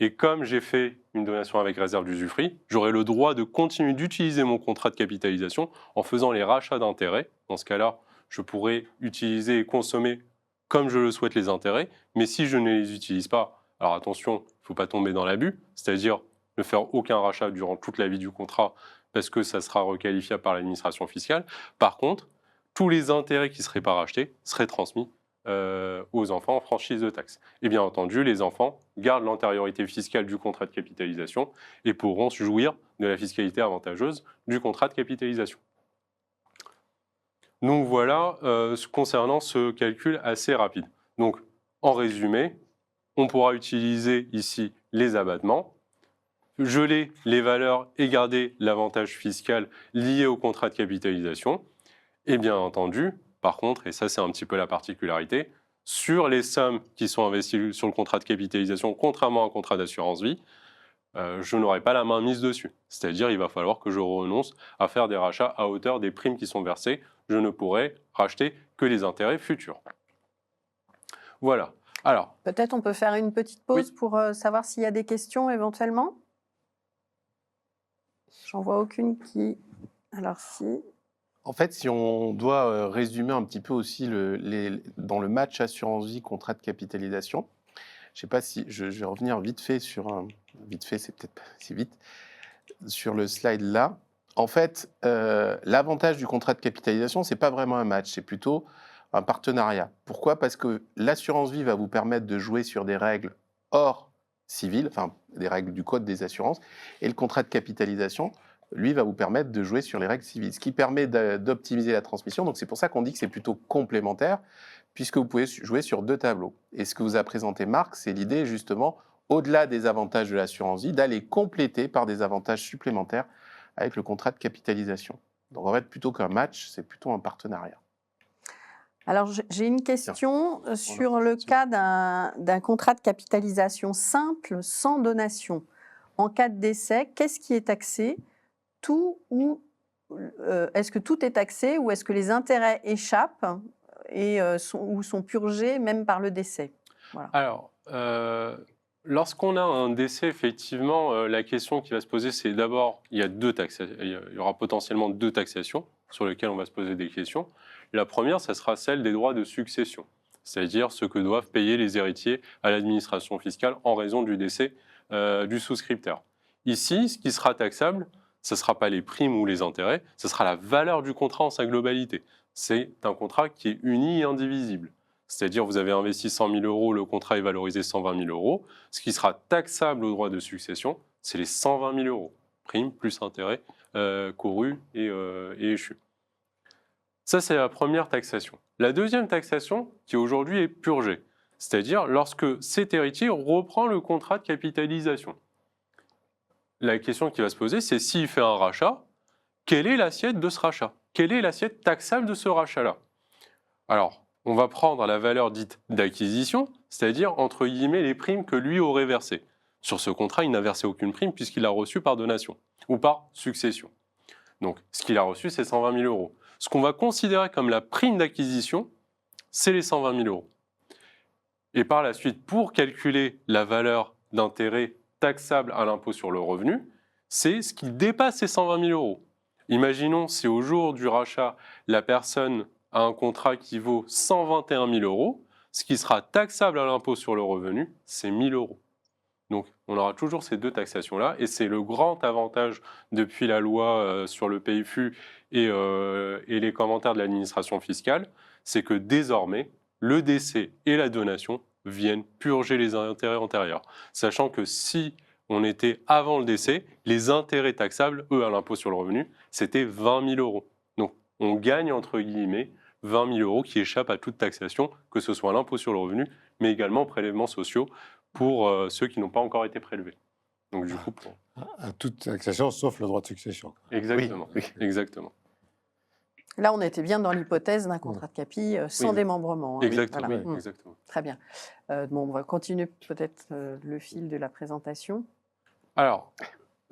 [SPEAKER 5] Et comme j'ai fait une donation avec réserve d'usufruit, j'aurai le droit de continuer d'utiliser mon contrat de capitalisation en faisant les rachats d'intérêts. Dans ce cas-là, je pourrais utiliser et consommer comme je le souhaite les intérêts, mais si je ne les utilise pas, alors attention, il ne faut pas tomber dans l'abus, c'est-à-dire ne faire aucun rachat durant toute la vie du contrat parce que ça sera requalifiable par l'administration fiscale. Par contre, tous les intérêts qui ne seraient pas rachetés seraient transmis aux enfants en franchise de taxe. Et bien entendu, les enfants gardent l'antériorité fiscale du contrat de capitalisation et pourront jouir de la fiscalité avantageuse du contrat de capitalisation. Donc voilà concernant ce calcul assez rapide. Donc en résumé, on pourra utiliser ici les abattements, geler les valeurs et garder l'avantage fiscal lié au contrat de capitalisation. Et bien entendu, par contre, et ça c'est un petit peu la particularité, sur les sommes qui sont investies sur le contrat de capitalisation, contrairement à un contrat d'assurance vie, je n'aurai pas la main mise dessus. C'est-à-dire il va falloir que je renonce à faire des rachats à hauteur des primes qui sont versées. Je ne pourrai racheter que les intérêts futurs. Voilà. Alors,
[SPEAKER 1] peut-être on peut faire une petite pause pour savoir s'il y a des questions éventuellement. J'en vois aucune qui... Alors si...
[SPEAKER 3] En fait, si on doit résumer un petit peu aussi dans le match assurance-vie, contrat de capitalisation, je ne sais pas si je vais revenir vite fait sur vite fait, c'est peut-être pas si vite, sur le slide là. En fait, l'avantage du contrat de capitalisation, c'est pas vraiment un match, c'est plutôt un partenariat. Pourquoi ? Parce que l'assurance-vie va vous permettre de jouer sur des règles hors civil, enfin des règles du code des assurances, et le contrat de capitalisation, lui, va vous permettre de jouer sur les règles civiles, ce qui permet d'optimiser la transmission. Donc c'est pour ça qu'on dit que c'est plutôt complémentaire, puisque vous pouvez jouer sur 2 tableaux. Et ce que vous a présenté Marc, c'est l'idée justement, au-delà des avantages de l'assurance vie, d'aller compléter par des avantages supplémentaires avec le contrat de capitalisation. Donc en fait, plutôt qu'un match, c'est plutôt un partenariat.
[SPEAKER 1] Alors j'ai une question sur le cas d'un contrat de capitalisation simple, sans donation. En cas de décès, qu'est-ce qui est taxé ? Est-ce que tout est taxé ou est-ce que les intérêts échappent et sont purgés même par le décès ? Voilà.
[SPEAKER 5] Alors, lorsqu'on a un décès, effectivement, la question qui va se poser, c'est d'abord, il y aura potentiellement 2 taxations sur lesquelles on va se poser des questions. La première, ça sera celle des droits de succession, c'est-à-dire ce que doivent payer les héritiers à l'administration fiscale en raison du décès du souscripteur. Ici, ce qui sera taxable, ce ne sera pas les primes ou les intérêts, ce sera la valeur du contrat en sa globalité. C'est un contrat qui est uni et indivisible. C'est-à-dire, vous avez investi 100 000 €, le contrat est valorisé 120 000 €. Ce qui sera taxable au droit de succession, c'est les 120 000 €, primes plus intérêts courus et échus. Ça, c'est la première taxation. La deuxième taxation, qui aujourd'hui est purgée, c'est-à-dire lorsque cet héritier reprend le contrat de capitalisation. La question qui va se poser, c'est s'il fait un rachat, quelle est l'assiette de ce rachat ? Quelle est l'assiette taxable de ce rachat-là ? Alors, on va prendre la valeur dite d'acquisition, c'est-à-dire, entre guillemets, les primes que lui aurait versées. Sur ce contrat, il n'a versé aucune prime puisqu'il l'a reçu par donation ou par succession. Donc, ce qu'il a reçu, c'est 120 000 €. Ce qu'on va considérer comme la prime d'acquisition, c'est les 120 000 €. Et par la suite, pour calculer la valeur d'intérêt taxable à l'impôt sur le revenu, c'est ce qui dépasse ces 120 000 euros. Imaginons si au jour du rachat, la personne a un contrat qui vaut 121 000 euros, ce qui sera taxable à l'impôt sur le revenu, c'est 1 000 euros. Donc, on aura toujours ces deux taxations-là, et c'est le grand avantage depuis la loi sur le PFU et les commentaires de l'administration fiscale, c'est que désormais, le décès et la donation viennent purger les intérêts antérieurs. Sachant que si on était avant le décès, les intérêts taxables, eux, à l'impôt sur le revenu, c'était 20 000 euros. Donc, on gagne, entre guillemets, 20 000 euros qui échappent à toute taxation, que ce soit à l'impôt sur le revenu, mais également aux prélèvements sociaux pour ceux qui n'ont pas encore été prélevés. Donc, du coup,
[SPEAKER 2] À toute taxation, sauf le droit de succession.
[SPEAKER 5] Exactement.
[SPEAKER 3] Oui.
[SPEAKER 5] Exactement.
[SPEAKER 1] Là, on était bien dans l'hypothèse d'un contrat de capi sans
[SPEAKER 5] Oui.
[SPEAKER 1] démembrement. Hein.
[SPEAKER 5] Exactement.
[SPEAKER 1] Voilà.
[SPEAKER 5] Oui, exactement.
[SPEAKER 1] Très bien. Bon, on va continuer peut-être le fil de la présentation.
[SPEAKER 5] Alors,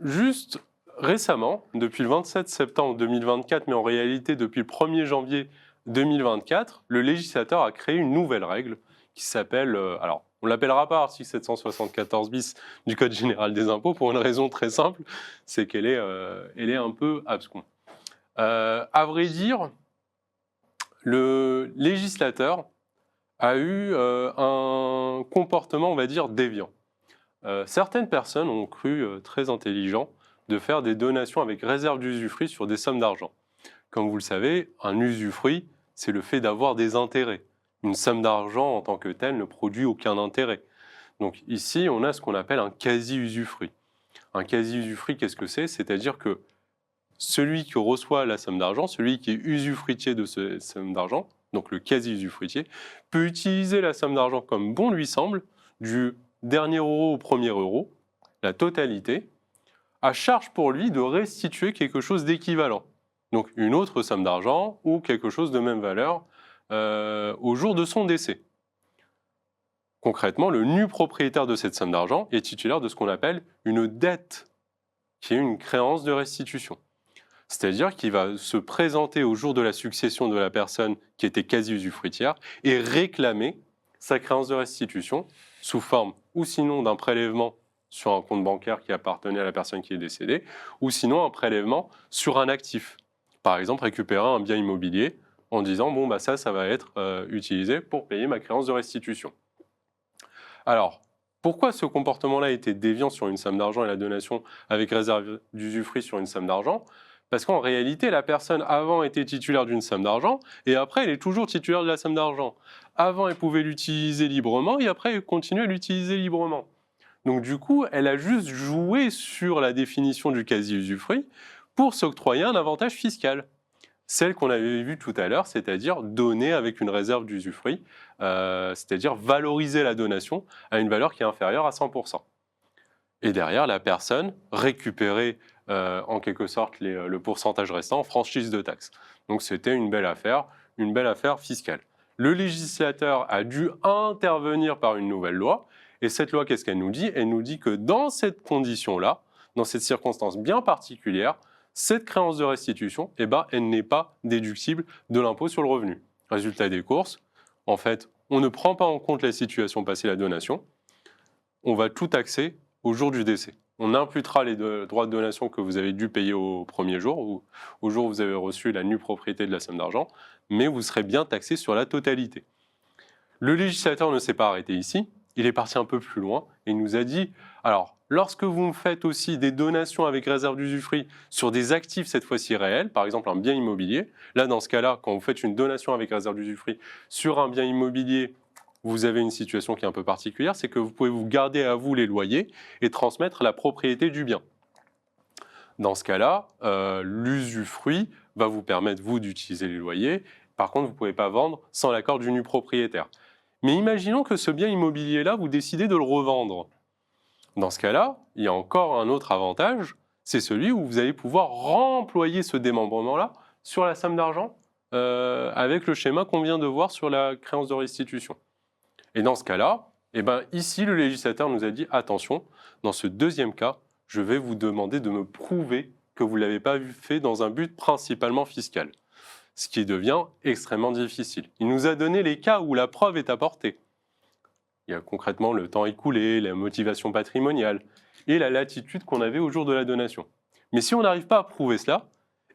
[SPEAKER 5] juste récemment, depuis le 27 septembre 2024, mais en réalité depuis le 1er janvier 2024, le législateur a créé une nouvelle règle qui s'appelle, alors on ne l'appellera pas article 774 bis du Code général des impôts pour une raison très simple, c'est qu'elle est, elle est un peu abscon. À vrai dire, le législateur a eu un comportement, on va dire, déviant. Certaines personnes ont cru très intelligent de faire des donations avec réserve d'usufruit sur des sommes d'argent. Comme vous le savez, un usufruit, c'est le fait d'avoir des intérêts. Une somme d'argent en tant que telle ne produit aucun intérêt. Donc ici, on a ce qu'on appelle un quasi-usufruit. Un quasi-usufruit, qu'est-ce que c'est? C'est-à-dire que celui qui reçoit la somme d'argent, celui qui est usufruitier de cette somme d'argent, donc le quasi-usufruitier, peut utiliser la somme d'argent comme bon lui semble, du dernier euro au premier euro, la totalité, à charge pour lui de restituer quelque chose d'équivalent. Donc une autre somme d'argent ou quelque chose de même valeur au jour de son décès. Concrètement, le nu propriétaire de cette somme d'argent est titulaire de ce qu'on appelle une dette, qui est une créance de restitution. C'est-à-dire qu'il va se présenter au jour de la succession de la personne qui était quasi-usufruitière et réclamer sa créance de restitution sous forme ou sinon d'un prélèvement sur un compte bancaire qui appartenait à la personne qui est décédée, ou sinon un prélèvement sur un actif. Par exemple, récupérer un bien immobilier en disant « bon, bah ça va être utilisé pour payer ma créance de restitution ». Alors, pourquoi ce comportement-là était déviant sur une somme d'argent et la donation avec réserve d'usufruit sur une somme d'argent? Parce qu'en réalité, la personne avant était titulaire d'une somme d'argent et après, elle est toujours titulaire de la somme d'argent. Avant, elle pouvait l'utiliser librement et après, elle continue à l'utiliser librement. Donc du coup, elle a juste joué sur la définition du quasi-usufruit pour s'octroyer un avantage fiscal. Celle qu'on avait vue tout à l'heure, c'est-à-dire donner avec une réserve d'usufruit, c'est-à-dire valoriser la donation à une valeur qui est inférieure à 100%. Et derrière, la personne récupérait en quelque sorte le pourcentage restant en franchise de taxe. Donc c'était une belle affaire fiscale. Le législateur a dû intervenir par une nouvelle loi. Et cette loi, qu'est-ce qu'elle nous dit? Elle nous dit que dans cette condition-là, dans cette circonstance bien particulière, cette créance de restitution, eh ben, elle n'est pas déductible de l'impôt sur le revenu. Résultat des courses, en fait, on ne prend pas en compte la situation passée, la donation, on va tout taxer au jour du décès. On imputera les droits de donation que vous avez dû payer au premier jour, ou au jour où vous avez reçu la nue propriété de la somme d'argent, mais vous serez bien taxé sur la totalité. Le législateur ne s'est pas arrêté ici, il est parti un peu plus loin et il nous a dit, alors, lorsque vous faites aussi des donations avec réserve d'usufruit sur des actifs cette fois-ci réels, par exemple un bien immobilier, là dans ce cas-là, quand vous faites une donation avec réserve d'usufruit sur un bien immobilier, vous avez une situation qui est un peu particulière, c'est que vous pouvez vous garder à vous les loyers et transmettre la propriété du bien. Dans ce cas-là, l'usufruit va vous permettre, vous, d'utiliser les loyers. Par contre, vous ne pouvez pas vendre sans l'accord du nu propriétaire. Mais imaginons que ce bien immobilier-là, vous décidez de le revendre. Dans ce cas-là, il y a encore un autre avantage, c'est celui où vous allez pouvoir remployer ce démembrement-là sur la somme d'argent avec le schéma qu'on vient de voir sur la créance de restitution. Et dans ce cas-là, eh ben, ici, le législateur nous a dit, attention, dans ce deuxième cas, je vais vous demander de me prouver que vous ne l'avez pas fait dans un but principalement fiscal. Ce qui devient extrêmement difficile. Il nous a donné les cas où la preuve est apportée. Il y a concrètement le temps écoulé, la motivation patrimoniale et la latitude qu'on avait au jour de la donation. Mais si on n'arrive pas à prouver cela,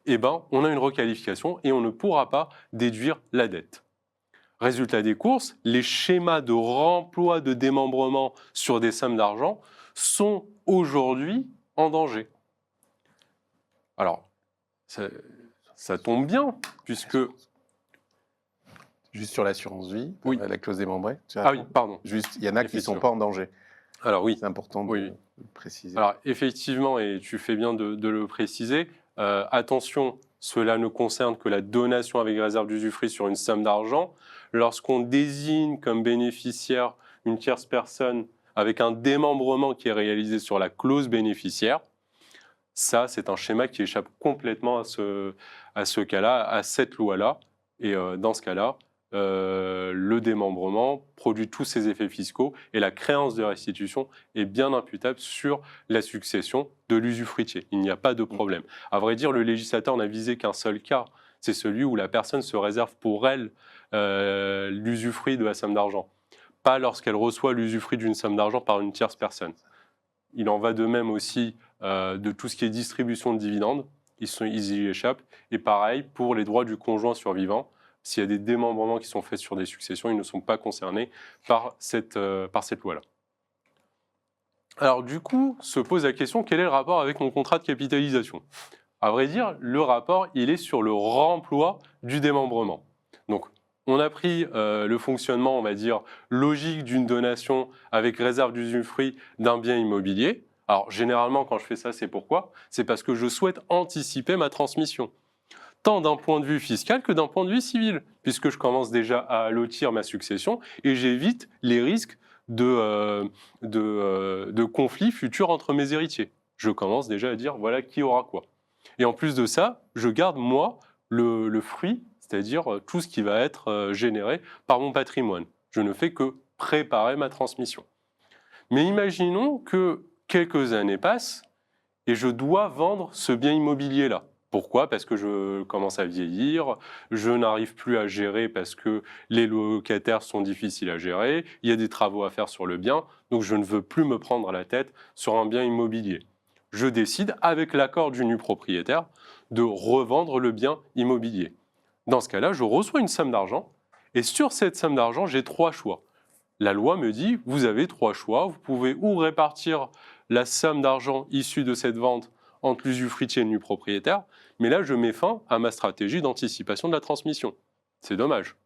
[SPEAKER 5] eh ben, on a une requalification et on ne pourra pas déduire la dette. Résultat des courses, les schémas de remploi de démembrement sur des sommes d'argent sont aujourd'hui en danger. Alors, ça tombe bien, puisque...
[SPEAKER 3] Juste sur l'assurance vie,
[SPEAKER 5] Oui.
[SPEAKER 3] la clause démembrée.
[SPEAKER 5] Ah oui, pardon.
[SPEAKER 3] Juste, il y en a qui ne sont
[SPEAKER 5] Effectivement.
[SPEAKER 3] pas en danger.
[SPEAKER 5] Alors oui,
[SPEAKER 3] C'est important de
[SPEAKER 5] Oui.
[SPEAKER 3] de préciser.
[SPEAKER 5] alors effectivement, et tu fais bien de le préciser, attention, cela ne concerne que la donation avec réserve d'usufruit sur une somme d'argent. Lorsqu'on désigne comme bénéficiaire une tierce personne avec un démembrement qui est réalisé sur la clause bénéficiaire, ça, c'est un schéma qui échappe complètement à ce cas-là, à cette loi-là. Et dans ce cas-là, le démembrement produit tous ses effets fiscaux et la créance de restitution est bien imputable sur la succession de l'usufruitier. Il n'y a pas de problème. À vrai dire, le législateur n'a visé qu'un seul cas, c'est celui où la personne se réserve pour elle l'usufruit de la somme d'argent, pas lorsqu'elle reçoit l'usufruit d'une somme d'argent par une tierce personne. Il en va de même aussi de tout ce qui est distribution de dividendes, ils y échappent. Et pareil pour les droits du conjoint survivant. S'il y a des démembrements qui sont faits sur des successions, ils ne sont pas concernés par cette loi-là. Alors du coup, se pose la question, quel est le rapport avec mon contrat de capitalisation? À vrai dire, le rapport, il est sur le remploi du démembrement. Donc, on a pris le fonctionnement, on va dire, logique d'une donation avec réserve d'usufruit d'un bien immobilier. Alors, généralement, quand je fais ça, c'est pourquoi? C'est parce que je souhaite anticiper ma transmission, tant d'un point de vue fiscal que d'un point de vue civil, puisque je commence déjà à lotir ma succession et j'évite les risques de conflits futurs entre mes héritiers. Je commence déjà à dire, voilà qui aura quoi. Et en plus de ça, je garde, moi, le fruit, c'est-à-dire tout ce qui va être généré par mon patrimoine. Je ne fais que préparer ma transmission. Mais imaginons que quelques années passent et je dois vendre ce bien immobilier-là. Pourquoi? Parce que je commence à vieillir, je n'arrive plus à gérer parce que les locataires sont difficiles à gérer, il y a des travaux à faire sur le bien, donc je ne veux plus me prendre la tête sur un bien immobilier. Je décide, avec l'accord du nu propriétaire, de revendre le bien immobilier. Dans ce cas-là, je reçois une somme d'argent, et sur cette somme d'argent, j'ai 3 choix. La loi me dit, vous avez 3 choix, vous pouvez ou répartir la somme d'argent issue de cette vente entre l'usufruitier et le nu propriétaire, mais là, je mets fin à ma stratégie d'anticipation de la transmission. C'est dommage.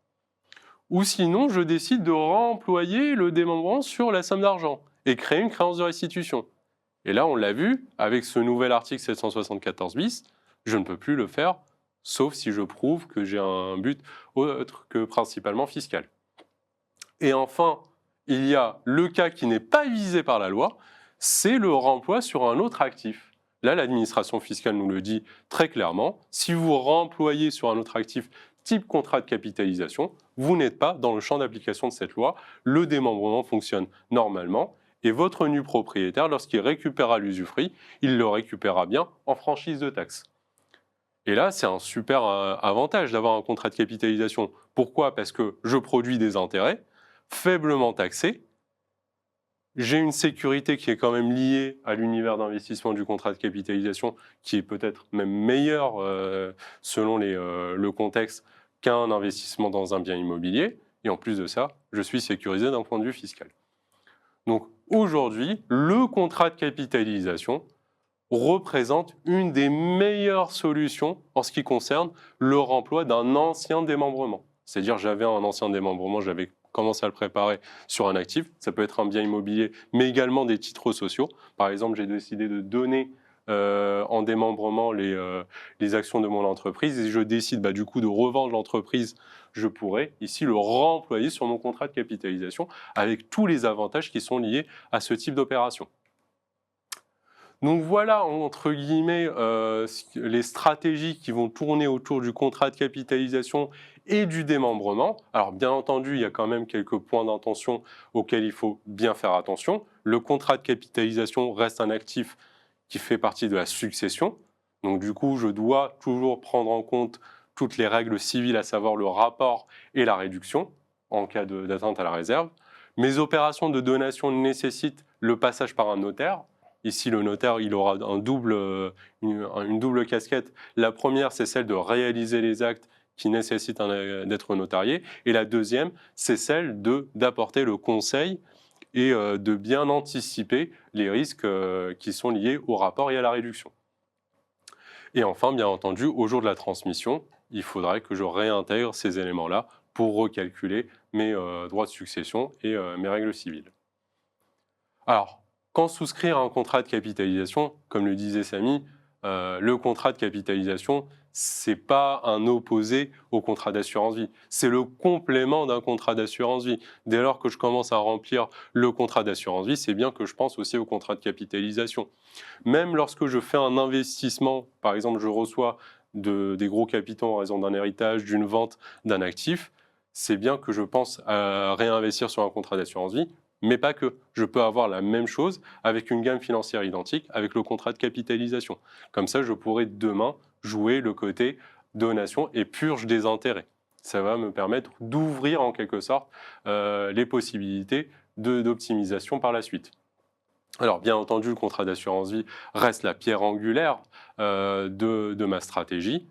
[SPEAKER 5] Ou sinon, je décide de réemployer le démembrement sur la somme d'argent et créer une créance de restitution. Et là, on l'a vu, avec ce nouvel article 774 bis, je ne peux plus le faire, sauf si je prouve que j'ai un but autre que principalement fiscal. Et enfin, il y a le cas qui n'est pas visé par la loi, c'est le remploi sur un autre actif. Là, l'administration fiscale nous le dit très clairement, si vous remployez sur un autre actif type contrat de capitalisation, vous n'êtes pas dans le champ d'application de cette loi, le démembrement fonctionne normalement, et votre nu propriétaire, lorsqu'il récupérera l'usufruit, il le récupérera bien en franchise de taxe. Et là, c'est un super avantage d'avoir un contrat de capitalisation. Pourquoi? Parce que je produis des intérêts faiblement taxés, j'ai une sécurité qui est quand même liée à l'univers d'investissement du contrat de capitalisation, qui est peut-être même meilleur selon le contexte qu'un investissement dans un bien immobilier. Et en plus de ça, je suis sécurisé d'un point de vue fiscal. Donc aujourd'hui, le contrat de capitalisation représente une des meilleures solutions en ce qui concerne le remploi d'un ancien démembrement. C'est-à-dire, j'avais un ancien démembrement, j'avais commencé à le préparer sur un actif. Ça peut être un bien immobilier, mais également des titres sociaux. Par exemple, j'ai décidé de donner en démembrement les actions de mon entreprise et je décide du coup de revendre l'entreprise. Je pourrais ici le réemployer sur mon contrat de capitalisation avec tous les avantages qui sont liés à ce type d'opération. Donc voilà, entre guillemets, les stratégies qui vont tourner autour du contrat de capitalisation et du démembrement. Alors bien entendu, il y a quand même quelques points d'intention auxquels il faut bien faire attention. Le contrat de capitalisation reste un actif qui fait partie de la succession. Donc du coup, je dois toujours prendre en compte toutes les règles civiles, à savoir le rapport et la réduction en cas d'atteinte à la réserve. Mes opérations de donation nécessitent le passage par un notaire. Ici, le notaire, il aura une double casquette. La première, c'est celle de réaliser les actes qui nécessitent d'être notariés. Et la deuxième, c'est celle d'apporter le conseil et de bien anticiper les risques qui sont liés au rapport et à la réduction. Et enfin, bien entendu, au jour de la transmission, il faudrait que je réintègre ces éléments-là pour recalculer mes droits de succession et mes règles civiles. Alors, quand souscrire un contrat de capitalisation, comme le disait Samy, le contrat de capitalisation, ce n'est pas un opposé au contrat d'assurance vie, c'est le complément d'un contrat d'assurance vie. Dès lors que je commence à remplir le contrat d'assurance vie, c'est bien que je pense aussi au contrat de capitalisation. Même lorsque je fais un investissement, par exemple je reçois des gros capitaux en raison d'un héritage, d'une vente d'un actif, c'est bien que je pense à réinvestir sur un contrat d'assurance vie, mais pas que. Je peux avoir la même chose avec une gamme financière identique, avec le contrat de capitalisation. Comme ça, je pourrais demain jouer le côté donation et purge des intérêts. Ça va me permettre d'ouvrir en quelque sorte les possibilités d'optimisation par la suite. Alors, bien entendu, le contrat d'assurance vie reste la pierre angulaire de ma stratégie.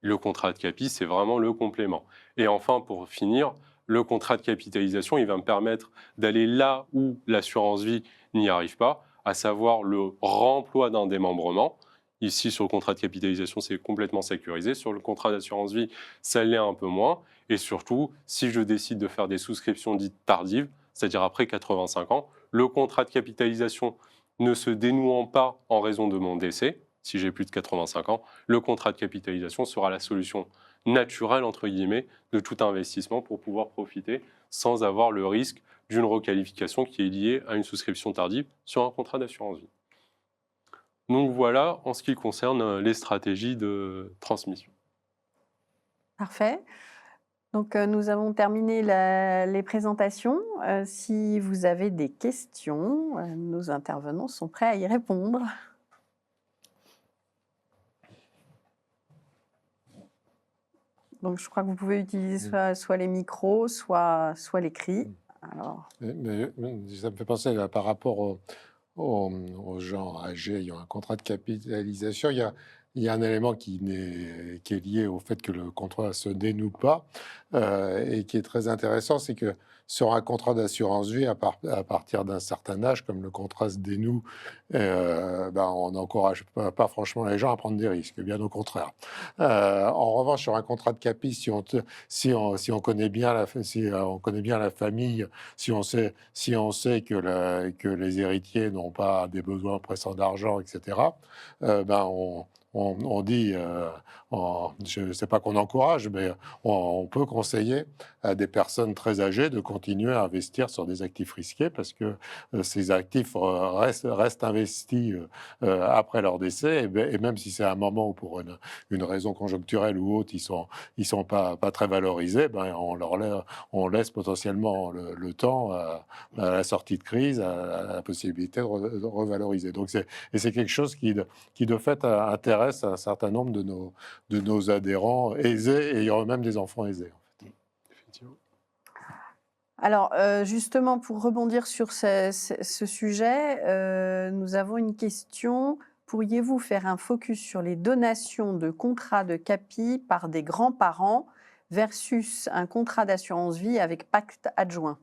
[SPEAKER 5] Le contrat de capi, c'est vraiment le complément. Et enfin, pour finir, le contrat de capitalisation, il va me permettre d'aller là où l'assurance vie n'y arrive pas, à savoir le remploi d'un démembrement. Ici, sur le contrat de capitalisation, c'est complètement sécurisé. Sur le contrat d'assurance vie, ça l'est un peu moins. Et surtout, si je décide de faire des souscriptions dites tardives, c'est-à-dire après 85 ans, le contrat de capitalisation ne se dénouant pas en raison de mon décès, si j'ai plus de 85 ans, le contrat de capitalisation sera la solution naturelle, entre guillemets, de tout investissement pour pouvoir profiter sans avoir le risque d'une requalification qui est liée à une souscription tardive sur un contrat d'assurance vie. Donc voilà en ce qui concerne les stratégies de transmission.
[SPEAKER 1] Parfait. Donc, nous avons terminé les présentations. Si vous avez des questions, nos intervenants sont prêts à y répondre. Donc, je crois que vous pouvez utiliser soit les micros, soit l'écrit. Alors,
[SPEAKER 2] Mais ça me fait penser là, par rapport aux gens âgés ayant un contrat de capitalisation, il y a un élément qui est lié au fait que le contrat se dénoue pas et qui est très intéressant, c'est que sur un contrat d'assurance vie, à partir d'un certain âge, comme le contrat se dénoue, on n'encourage pas franchement les gens à prendre des risques, bien au contraire. En revanche, sur un contrat de capi, si on connaît bien la famille, si on sait que les héritiers n'ont pas des besoins pressants d'argent, etc., on dit, je ne sais pas qu'on encourage, mais on peut conseiller à des personnes très âgées de continuer à investir sur des actifs risqués parce que ces actifs restent investis après leur décès et même si c'est un moment où pour une raison conjoncturelle ou autre, ils sont pas très valorisés, on laisse potentiellement le temps à la sortie de crise, à la possibilité de revaloriser. Donc c'est quelque chose qui de fait intéresse un certain nombre de nos adhérents aisés, ayant eux-mêmes des enfants aisés. En fait.
[SPEAKER 5] Effectivement.
[SPEAKER 1] Alors, justement, pour rebondir sur ce sujet, nous avons une question. Pourriez-vous faire un focus sur les donations de contrats de capi par des grands-parents versus un contrat d'assurance vie avec pacte adjoint?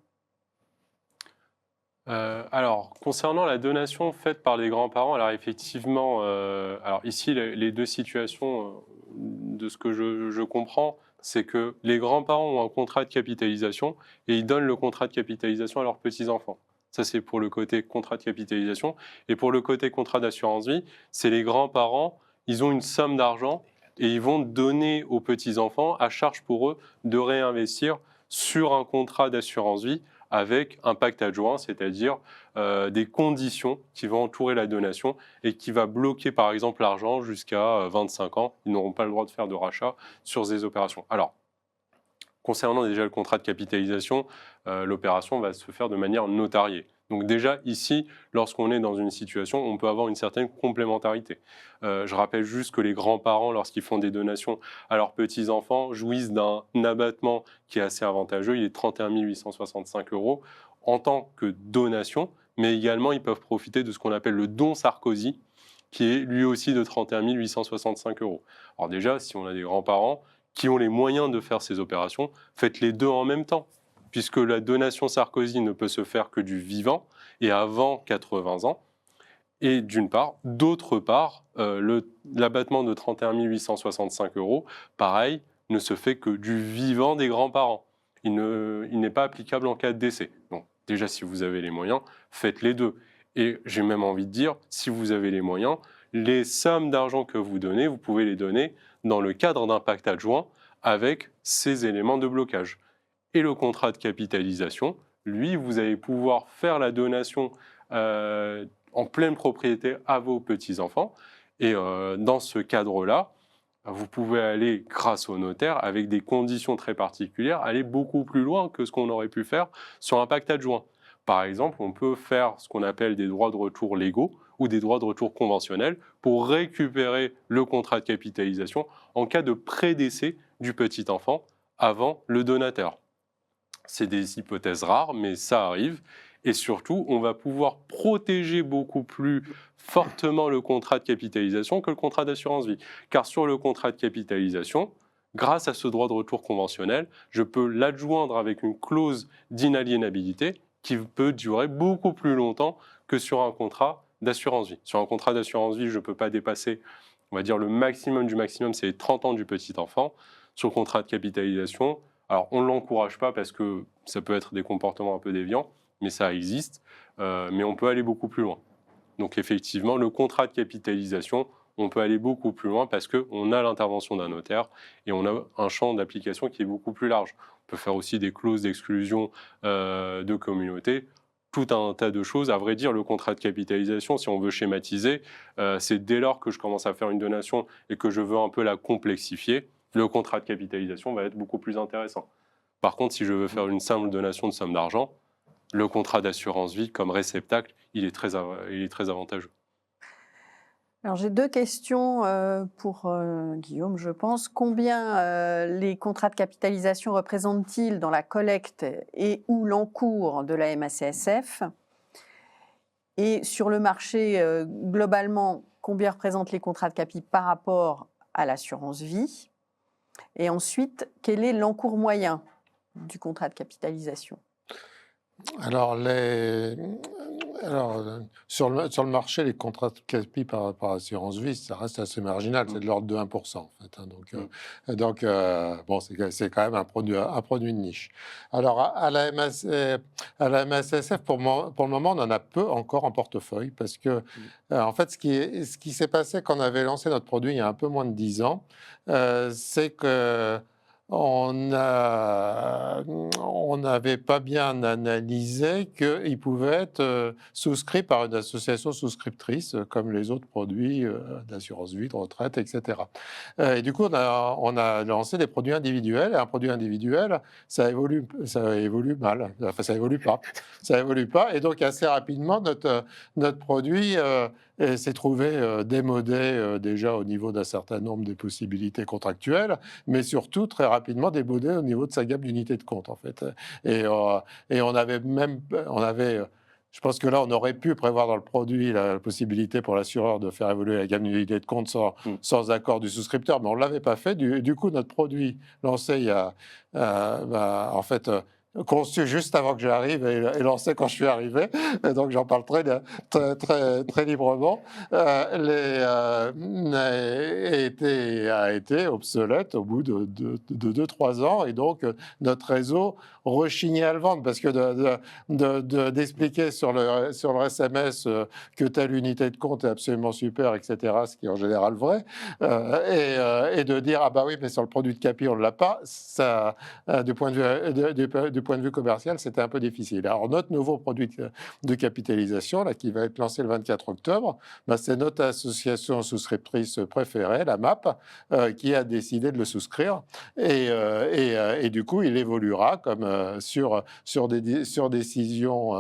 [SPEAKER 5] Alors, concernant la donation faite par les grands-parents, alors effectivement, alors ici, les deux situations, de ce que je comprends, c'est que les grands-parents ont un contrat de capitalisation et ils donnent le contrat de capitalisation à leurs petits-enfants. Ça, c'est pour le côté contrat de capitalisation. Et pour le côté contrat d'assurance vie, c'est les grands-parents, ils ont une somme d'argent et ils vont donner aux petits-enfants à charge pour eux de réinvestir sur un contrat d'assurance vie avec un pacte adjoint, c'est-à-dire des conditions qui vont entourer la donation et qui va bloquer par exemple l'argent jusqu'à 25 ans. Ils n'auront pas le droit de faire de rachat sur ces opérations. Alors, concernant déjà le contrat de capitalisation, l'opération va se faire de manière notariée. Donc déjà ici, lorsqu'on est dans une situation, on peut avoir une certaine complémentarité. Je rappelle juste que les grands-parents, lorsqu'ils font des donations à leurs petits-enfants, jouissent d'un abattement qui est assez avantageux. Il est de 31 865 €. en tant que donation, mais également ils peuvent profiter de ce qu'on appelle le don Sarkozy, qui est lui aussi de 31 865 €. Alors déjà, si on a des grands-parents qui ont les moyens de faire ces opérations, faites les deux en même temps, puisque la donation Sarkozy ne peut se faire que du vivant et avant 80 ans. Et d'une part, d'autre part, l'abattement de 31 865 €, pareil, ne se fait que du vivant des grands-parents. Il n'est pas applicable en cas de décès. Donc déjà, si vous avez les moyens, faites les deux. Et j'ai même envie de dire, si vous avez les moyens, les sommes d'argent que vous donnez, vous pouvez les donner dans le cadre d'un pacte adjoint avec ces éléments de blocage. Et le contrat de capitalisation, lui, vous allez pouvoir faire la donation en pleine propriété à vos petits-enfants. Et dans ce cadre-là, vous pouvez aller, grâce au notaire, avec des conditions très particulières, aller beaucoup plus loin que ce qu'on aurait pu faire sur un pacte adjoint. Par exemple, on peut faire ce qu'on appelle des droits de retour légaux ou des droits de retour conventionnels pour récupérer le contrat de capitalisation en cas de prédécès du petit enfant avant le donateur. C'est des hypothèses rares, mais ça arrive. Et surtout, on va pouvoir protéger beaucoup plus fortement le contrat de capitalisation que le contrat d'assurance vie. Car sur le contrat de capitalisation, grâce à ce droit de retour conventionnel, je peux l'adjoindre avec une clause d'inaliénabilité qui peut durer beaucoup plus longtemps que sur un contrat d'assurance vie. Sur un contrat d'assurance vie, je ne peux pas dépasser, on va dire, le maximum du maximum, c'est les 30 ans du petit enfant. Sur le contrat de capitalisation, alors on ne l'encourage pas parce que ça peut être des comportements un peu déviants, mais ça existe, mais on peut aller beaucoup plus loin. Donc effectivement, le contrat de capitalisation, on peut aller beaucoup plus loin parce qu'on a l'intervention d'un notaire et on a un champ d'application qui est beaucoup plus large. On peut faire aussi des clauses d'exclusion de communauté, tout un tas de choses. À vrai dire, le contrat de capitalisation, si on veut schématiser, c'est dès lors que je commence à faire une donation et que je veux un peu la complexifier, le contrat de capitalisation va être beaucoup plus intéressant. Par contre, si je veux faire une simple donation de somme d'argent, le contrat d'assurance vie comme réceptacle, il est très avantageux.
[SPEAKER 1] Alors j'ai deux questions pour Guillaume, je pense. Combien les contrats de capitalisation représentent-ils dans la collecte et ou l'encours de la MACSF? Et sur le marché, globalement, combien représentent les contrats de capi par rapport à l'assurance vie? Et ensuite, quel est l'encours moyen du contrat de capitalisation?
[SPEAKER 2] Alors, sur le marché, les contrats de capi par rapport à l'assurance vie, ça reste assez marginal, c'est de l'ordre de 1% en fait. Donc, bon, c'est quand même un produit de niche. Alors, à la MACSF, pour le moment, on en a peu encore en portefeuille parce que, en fait, ce qui s'est passé quand on avait lancé notre produit il y a un peu moins de 10 ans, c'est que on n'avait pas bien analysé qu'il pouvait être souscrit par une association souscriptrice, comme les autres produits d'assurance vie, de retraite, etc. Et du coup, on a lancé des produits individuels. Et un produit individuel, ça évolue mal. Enfin, ça évolue pas. Et donc, assez rapidement, notre produit s'est trouvé démodé déjà au niveau d'un certain nombre des possibilités contractuelles, mais surtout très rapidement démodé au niveau de sa gamme d'unités de compte en fait. Et on avait, je pense que là, on aurait pu prévoir dans le produit la possibilité pour l'assureur de faire évoluer la gamme d'unités de compte sans accord du souscripteur, mais on ne l'avait pas fait. Du coup, notre produit lancé il y a, en fait, conçu juste avant que j'arrive et lancé quand je suis arrivé, et donc j'en parle très librement, a été obsolète au bout de 2-3 ans, et donc notre réseau rechignait à le vendre, parce que d'expliquer sur le SMS que telle unité de compte est absolument super, etc., ce qui est en général vrai, et de dire ah bah oui, mais sur le produit de capi on ne l'a pas, ça, du point de vue commercial, c'était un peu difficile. Alors, notre nouveau produit de capitalisation, là, qui va être lancé le 24 octobre, c'est notre association souscriptrice préférée, la MAP, qui a décidé de le souscrire. Et du coup, il évoluera comme sur décision,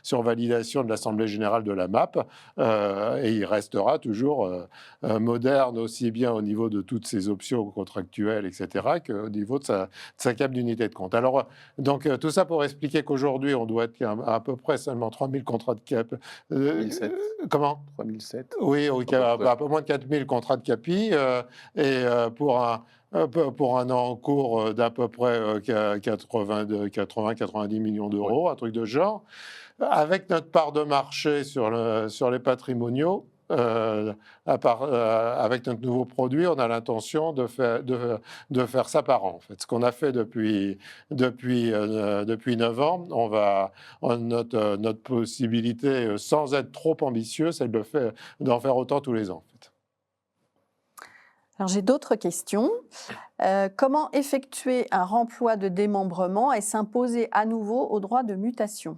[SPEAKER 2] sur validation de l'Assemblée générale de la MAP, et il restera toujours moderne, aussi bien au niveau de toutes ses options contractuelles, etc., qu'au niveau de sa gamme d'unités de compte. Alors, Donc, tout ça pour expliquer qu'aujourd'hui, on doit être à peu près seulement 3000 contrats de cap.
[SPEAKER 3] 3007.
[SPEAKER 2] Comment?
[SPEAKER 3] 3007.
[SPEAKER 2] Oui,
[SPEAKER 3] À peu près.
[SPEAKER 2] un peu moins de 4000 contrats de capi. Pour un encours d'à peu près 80-90 millions d'euros, un truc de genre. Avec notre part de marché sur les patrimoniaux, avec notre nouveau produit, on a l'intention de faire ça par an. En fait. Ce qu'on a fait depuis 9 ans, notre possibilité, sans être trop ambitieux, c'est d'en faire autant tous les ans. En fait.
[SPEAKER 1] Alors j'ai d'autres questions. Comment effectuer un remploi de démembrement et s'imposer à nouveau au droit de mutation?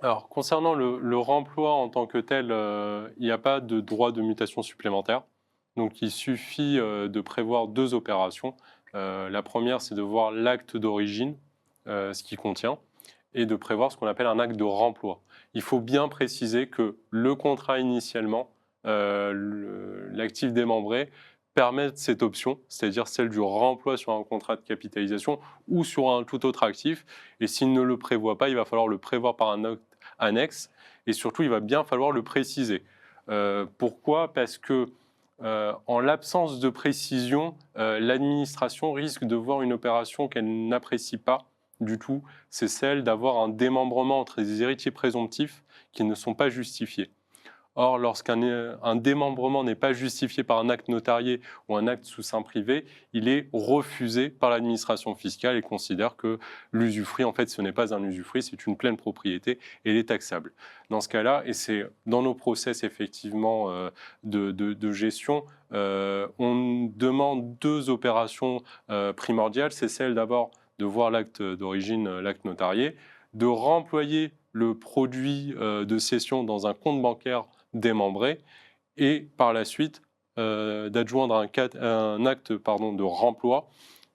[SPEAKER 5] Alors, concernant le remploi en tant que tel, il n'y a pas de droit de mutation supplémentaire. Donc, il suffit de prévoir 2 opérations. La première, c'est de voir l'acte d'origine, ce qu'il contient, et de prévoir ce qu'on appelle un acte de remploi. Il faut bien préciser que le contrat initialement, l'actif démembré, permet cette option, c'est-à-dire celle du remploi sur un contrat de capitalisation ou sur un tout autre actif. Et s'il ne le prévoit pas, il va falloir le prévoir par un acte annexe. Et surtout, il va bien falloir le préciser. Pourquoi? Parce que en l'absence de précision, l'administration risque de voir une opération qu'elle n'apprécie pas du tout. C'est celle d'avoir un démembrement entre des héritiers présomptifs qui ne sont pas justifiés. Or, lorsqu'un démembrement n'est pas justifié par un acte notarié ou un acte sous seing privé, il est refusé par l'administration fiscale et considère que l'usufruit, en fait, ce n'est pas un usufruit, c'est une pleine propriété et elle est taxable. Dans ce cas-là, et c'est dans nos process effectivement de gestion, on demande 2 opérations primordiales. C'est celle d'abord de voir l'acte d'origine, l'acte notarié, de remployer le produit de cession dans un compte bancaire démembré et par la suite d'adjoindre un acte de remploi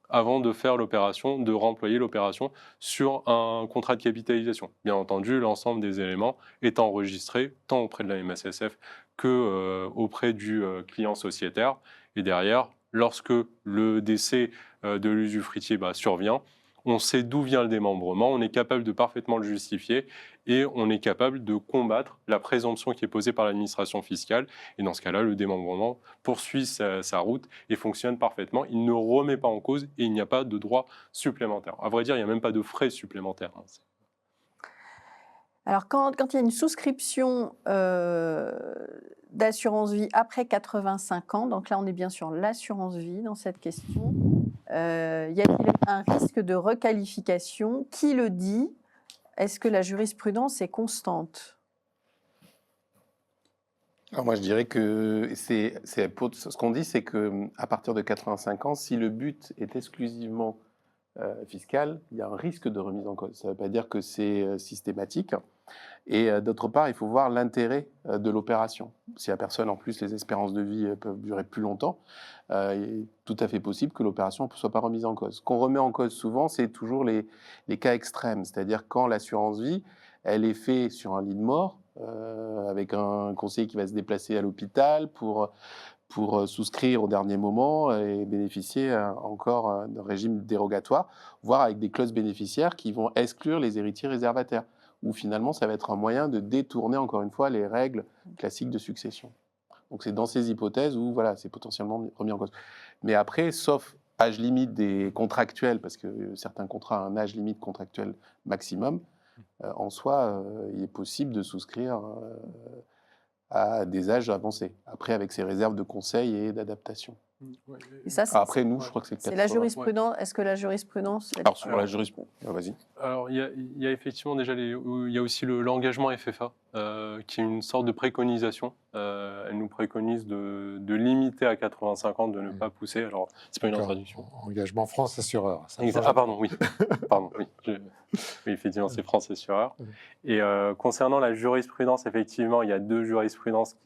[SPEAKER 5] avant de faire l'opération, de remployer l'opération sur un contrat de capitalisation. Bien entendu, l'ensemble des éléments est enregistré tant auprès de la MACSF que auprès du client sociétaire. Et derrière, lorsque le décès de l'usufruitier survient, on sait d'où vient le démembrement, on est capable de parfaitement le justifier et on est capable de combattre la présomption qui est posée par l'administration fiscale. Et dans ce cas-là, le démembrement poursuit sa route et fonctionne parfaitement. Il ne remet pas en cause et il n'y a pas de droit supplémentaire. À vrai dire, il n'y a même pas de frais supplémentaires.
[SPEAKER 1] Alors, quand il y a une souscription d'assurance vie après 85 ans, donc là, on est bien sur l'assurance vie dans cette question, y a-t-il un risque de requalification? Qui le dit? Est-ce que la jurisprudence est constante?
[SPEAKER 3] Alors moi, je dirais que ce qu'on dit, c'est qu'à partir de 85 ans, si le but est exclusivement fiscal, il y a un risque de remise en cause. Ça ne veut pas dire que c'est systématique. Et d'autre part, il faut voir l'intérêt de l'opération. Si la personne, en plus, les espérances de vie peuvent durer plus longtemps, il est tout à fait possible que l'opération ne soit pas remise en cause. Ce qu'on remet en cause souvent, c'est toujours les cas extrêmes, c'est-à-dire quand l'assurance vie, elle est faite sur un lit de mort, avec un conseiller qui va se déplacer à l'hôpital pour souscrire au dernier moment et bénéficier encore d'un régime dérogatoire, voire avec des clauses bénéficiaires qui vont exclure les héritiers réservataires, où finalement ça va être un moyen de détourner encore une fois les règles classiques de succession. Donc c'est dans ces hypothèses où voilà, c'est potentiellement remis en cause. Mais après, sauf âge limite des contractuels, parce que certains contrats ont un âge limite contractuel maximum, en soi, il est possible de souscrire à des âges avancés. Après, avec ses réserves de conseil et d'adaptation.
[SPEAKER 1] Et ça,
[SPEAKER 3] après, nous, je crois que c'est
[SPEAKER 1] la jurisprudence. Est-ce que la jurisprudence...
[SPEAKER 3] Alors, sur la jurisprudence, vas-y.
[SPEAKER 5] Alors, il y a effectivement déjà il y a aussi l'engagement FFA, qui est une sorte de préconisation. Elle nous préconise de limiter à 85 ans, de ne pas pousser. Alors, c'est pas une traduction.
[SPEAKER 2] Engagement France Assureur.
[SPEAKER 5] Ah, pardon, oui. Pardon, oui. Oui, effectivement, c'est France Assureur. Et concernant la jurisprudence, effectivement, il y a 2 jurisprudences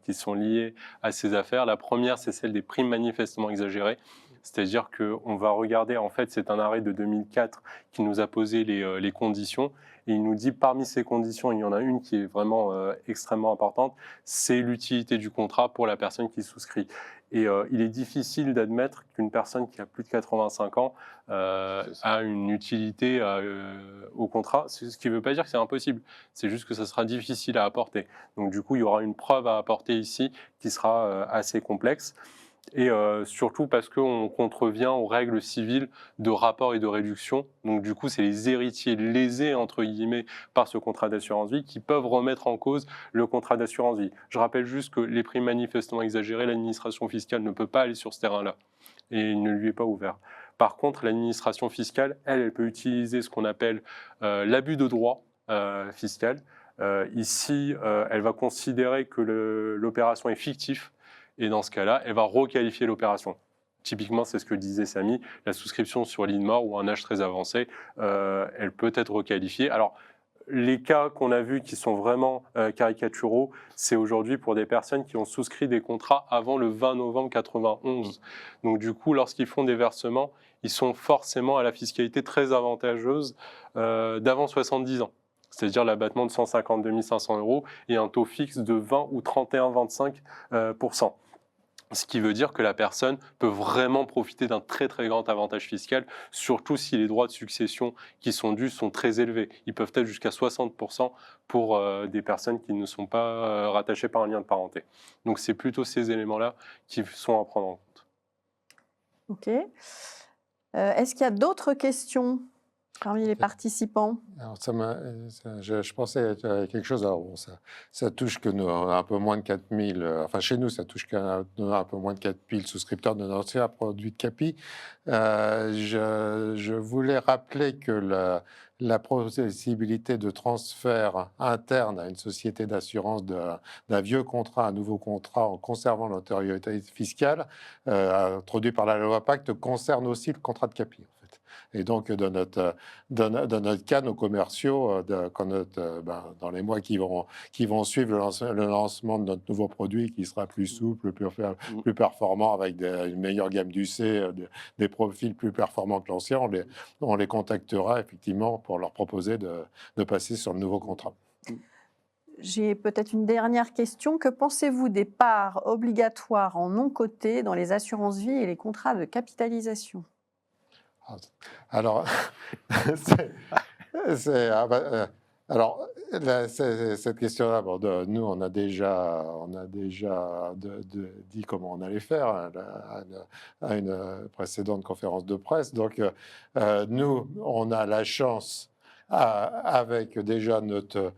[SPEAKER 5] qui sont liées à ces affaires. La première, c'est celle des primes manifestement exagérées. C'est-à-dire qu'on va regarder, en fait, c'est un arrêt de 2004 qui nous a posé les conditions. Et il nous dit, parmi ces conditions, il y en a une qui est vraiment extrêmement importante, c'est l'utilité du contrat pour la personne qui souscrit. Et il est difficile d'admettre qu'une personne qui a plus de 85 ans a une utilité au contrat, ce qui ne veut pas dire que c'est impossible, c'est juste que ça sera difficile à apporter. Donc du coup, il y aura une preuve à apporter ici qui sera assez complexe. Et surtout parce qu'on contrevient aux règles civiles de rapport et de réduction. Donc du coup, c'est les héritiers lésés, entre guillemets, par ce contrat d'assurance vie qui peuvent remettre en cause le contrat d'assurance vie. Je rappelle juste que les primes manifestement exagérées, l'administration fiscale ne peut pas aller sur ce terrain-là et il ne lui est pas ouvert. Par contre, l'administration fiscale, elle peut utiliser ce qu'on appelle l'abus de droit fiscal. Ici, elle va considérer que l'opération est fictive. Et dans ce cas-là, elle va requalifier l'opération. Typiquement, c'est ce que disait Samy, la souscription sur l'île mort ou un âge très avancé, elle peut être requalifiée. Alors, les cas qu'on a vus qui sont vraiment caricaturaux, c'est aujourd'hui pour des personnes qui ont souscrit des contrats avant le 20 novembre 91. Donc du coup, lorsqu'ils font des versements, ils sont forcément à la fiscalité très avantageuse d'avant 70 ans. C'est-à-dire l'abattement de 152 500 € et un taux fixe de 20 ou 31,25%. Ce qui veut dire que la personne peut vraiment profiter d'un très très grand avantage fiscal, surtout si les droits de succession qui sont dus sont très élevés. Ils peuvent être jusqu'à 60% pour des personnes qui ne sont pas rattachées par un lien de parenté. Donc c'est plutôt ces éléments-là qui sont à prendre en compte.
[SPEAKER 1] Ok. Est-ce qu'il y a d'autres questions parmi les participants?
[SPEAKER 2] Alors, je pensais à quelque chose. Alors, bon, ça touche que nous, on a un peu moins de 4000, enfin chez nous, ça touche un peu moins de 4000 souscripteurs de notre ancien produit de CAPI. Je voulais rappeler que la possibilité de transfert interne à une société d'assurance d'un vieux contrat à un nouveau contrat en conservant l'antériorité fiscale, introduit par la loi Pacte, concerne aussi le contrat de CAPI. Et donc, dans notre cas, nos commerciaux, dans les mois qui vont suivre le lancement de notre nouveau produit, qui sera plus souple, plus performant, avec une meilleure gamme d'UC, des profils plus performants que l'ancien, on les contactera effectivement pour leur proposer de passer sur le nouveau contrat.
[SPEAKER 1] J'ai peut-être une dernière question. Que pensez-vous des parts obligatoires en non cotées dans les assurances vie et les contrats de capitalisation ?
[SPEAKER 2] Alors, cette question-là, nous, on a déjà dit comment on allait faire à une précédente conférence de presse. Donc, nous, on a la chance, avec déjà notre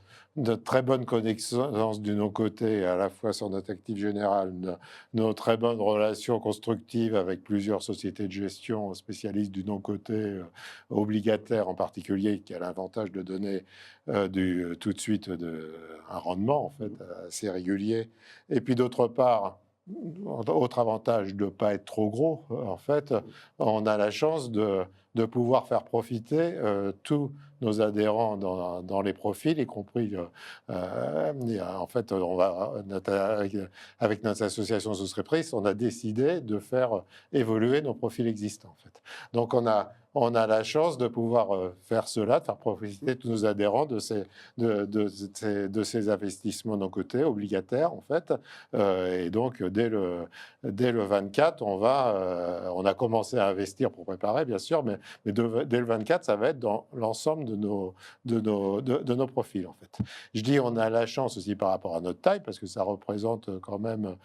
[SPEAKER 2] très bonne connaissance de nos côtés, à la fois sur notre actif général, nos très bonnes relations constructives avec plusieurs sociétés de gestion spécialistes du non-coté obligataire en particulier, qui a l'avantage de donner tout de suite un rendement en fait assez régulier. Et puis d'autre part, autre avantage de ne pas être trop gros, en fait, on a la chance de pouvoir faire profiter tous nos adhérents dans les profils, y compris, en fait, avec notre association souscriptrice, on a décidé de faire évoluer nos profils existants. En fait. Donc, on a la chance de pouvoir faire cela, de faire profiter tous nos adhérents de ces investissements non cotés obligataires, en fait. Et donc, dès le 24, on a commencé à investir pour préparer, bien sûr, mais dès le 24, ça va être dans l'ensemble de nos profils, en fait. Je dis on a la chance aussi par rapport à notre taille, parce que ça représente quand même,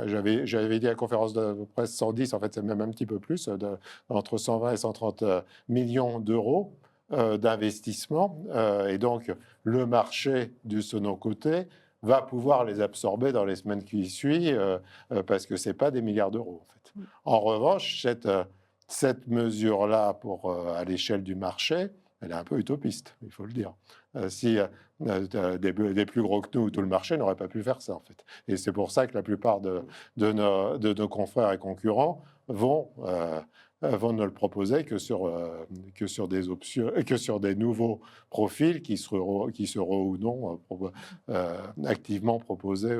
[SPEAKER 2] j'avais dit à la conférence de presse 110, en fait, c'est même un petit peu plus, entre 120 et 130 millions d'euros d'investissement. Et donc, le marché du non-coté va pouvoir les absorber dans les semaines qui suivent, parce que ce n'est pas des milliards d'euros, en fait. En revanche, cette mesure-là, à l'échelle du marché, elle est un peu utopiste, il faut le dire. Si des plus gros que nous, tout le marché n'aurait pas pu faire ça, en fait. Et c'est pour ça que la plupart de nos confrères et concurrents vont ne le proposer que sur des options, que sur des nouveaux profils qui seront ou non activement proposés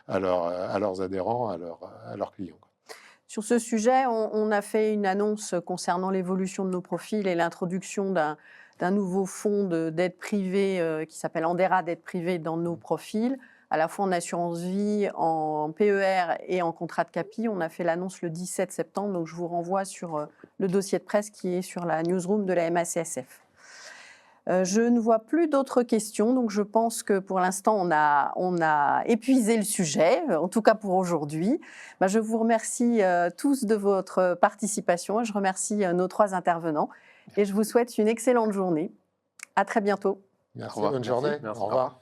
[SPEAKER 2] à leurs adhérents, à leurs clients.
[SPEAKER 1] Sur ce sujet, on a fait une annonce concernant l'évolution de nos profils et l'introduction d'un nouveau fonds d'aide privée qui s'appelle Andera d'aide privée dans nos profils, à la fois en assurance vie, en PER et en contrat de capi. On a fait l'annonce le 17 septembre, donc je vous renvoie sur le dossier de presse qui est sur la newsroom de la MACSF. Je ne vois plus d'autres questions, donc je pense que pour l'instant, on a épuisé le sujet, en tout cas pour aujourd'hui. Je vous remercie tous de votre participation. Je remercie nos 3 intervenants et je vous souhaite une excellente journée. À très bientôt.
[SPEAKER 2] Merci,
[SPEAKER 3] Au revoir.
[SPEAKER 2] bonne journée.
[SPEAKER 5] Merci.
[SPEAKER 2] Au revoir.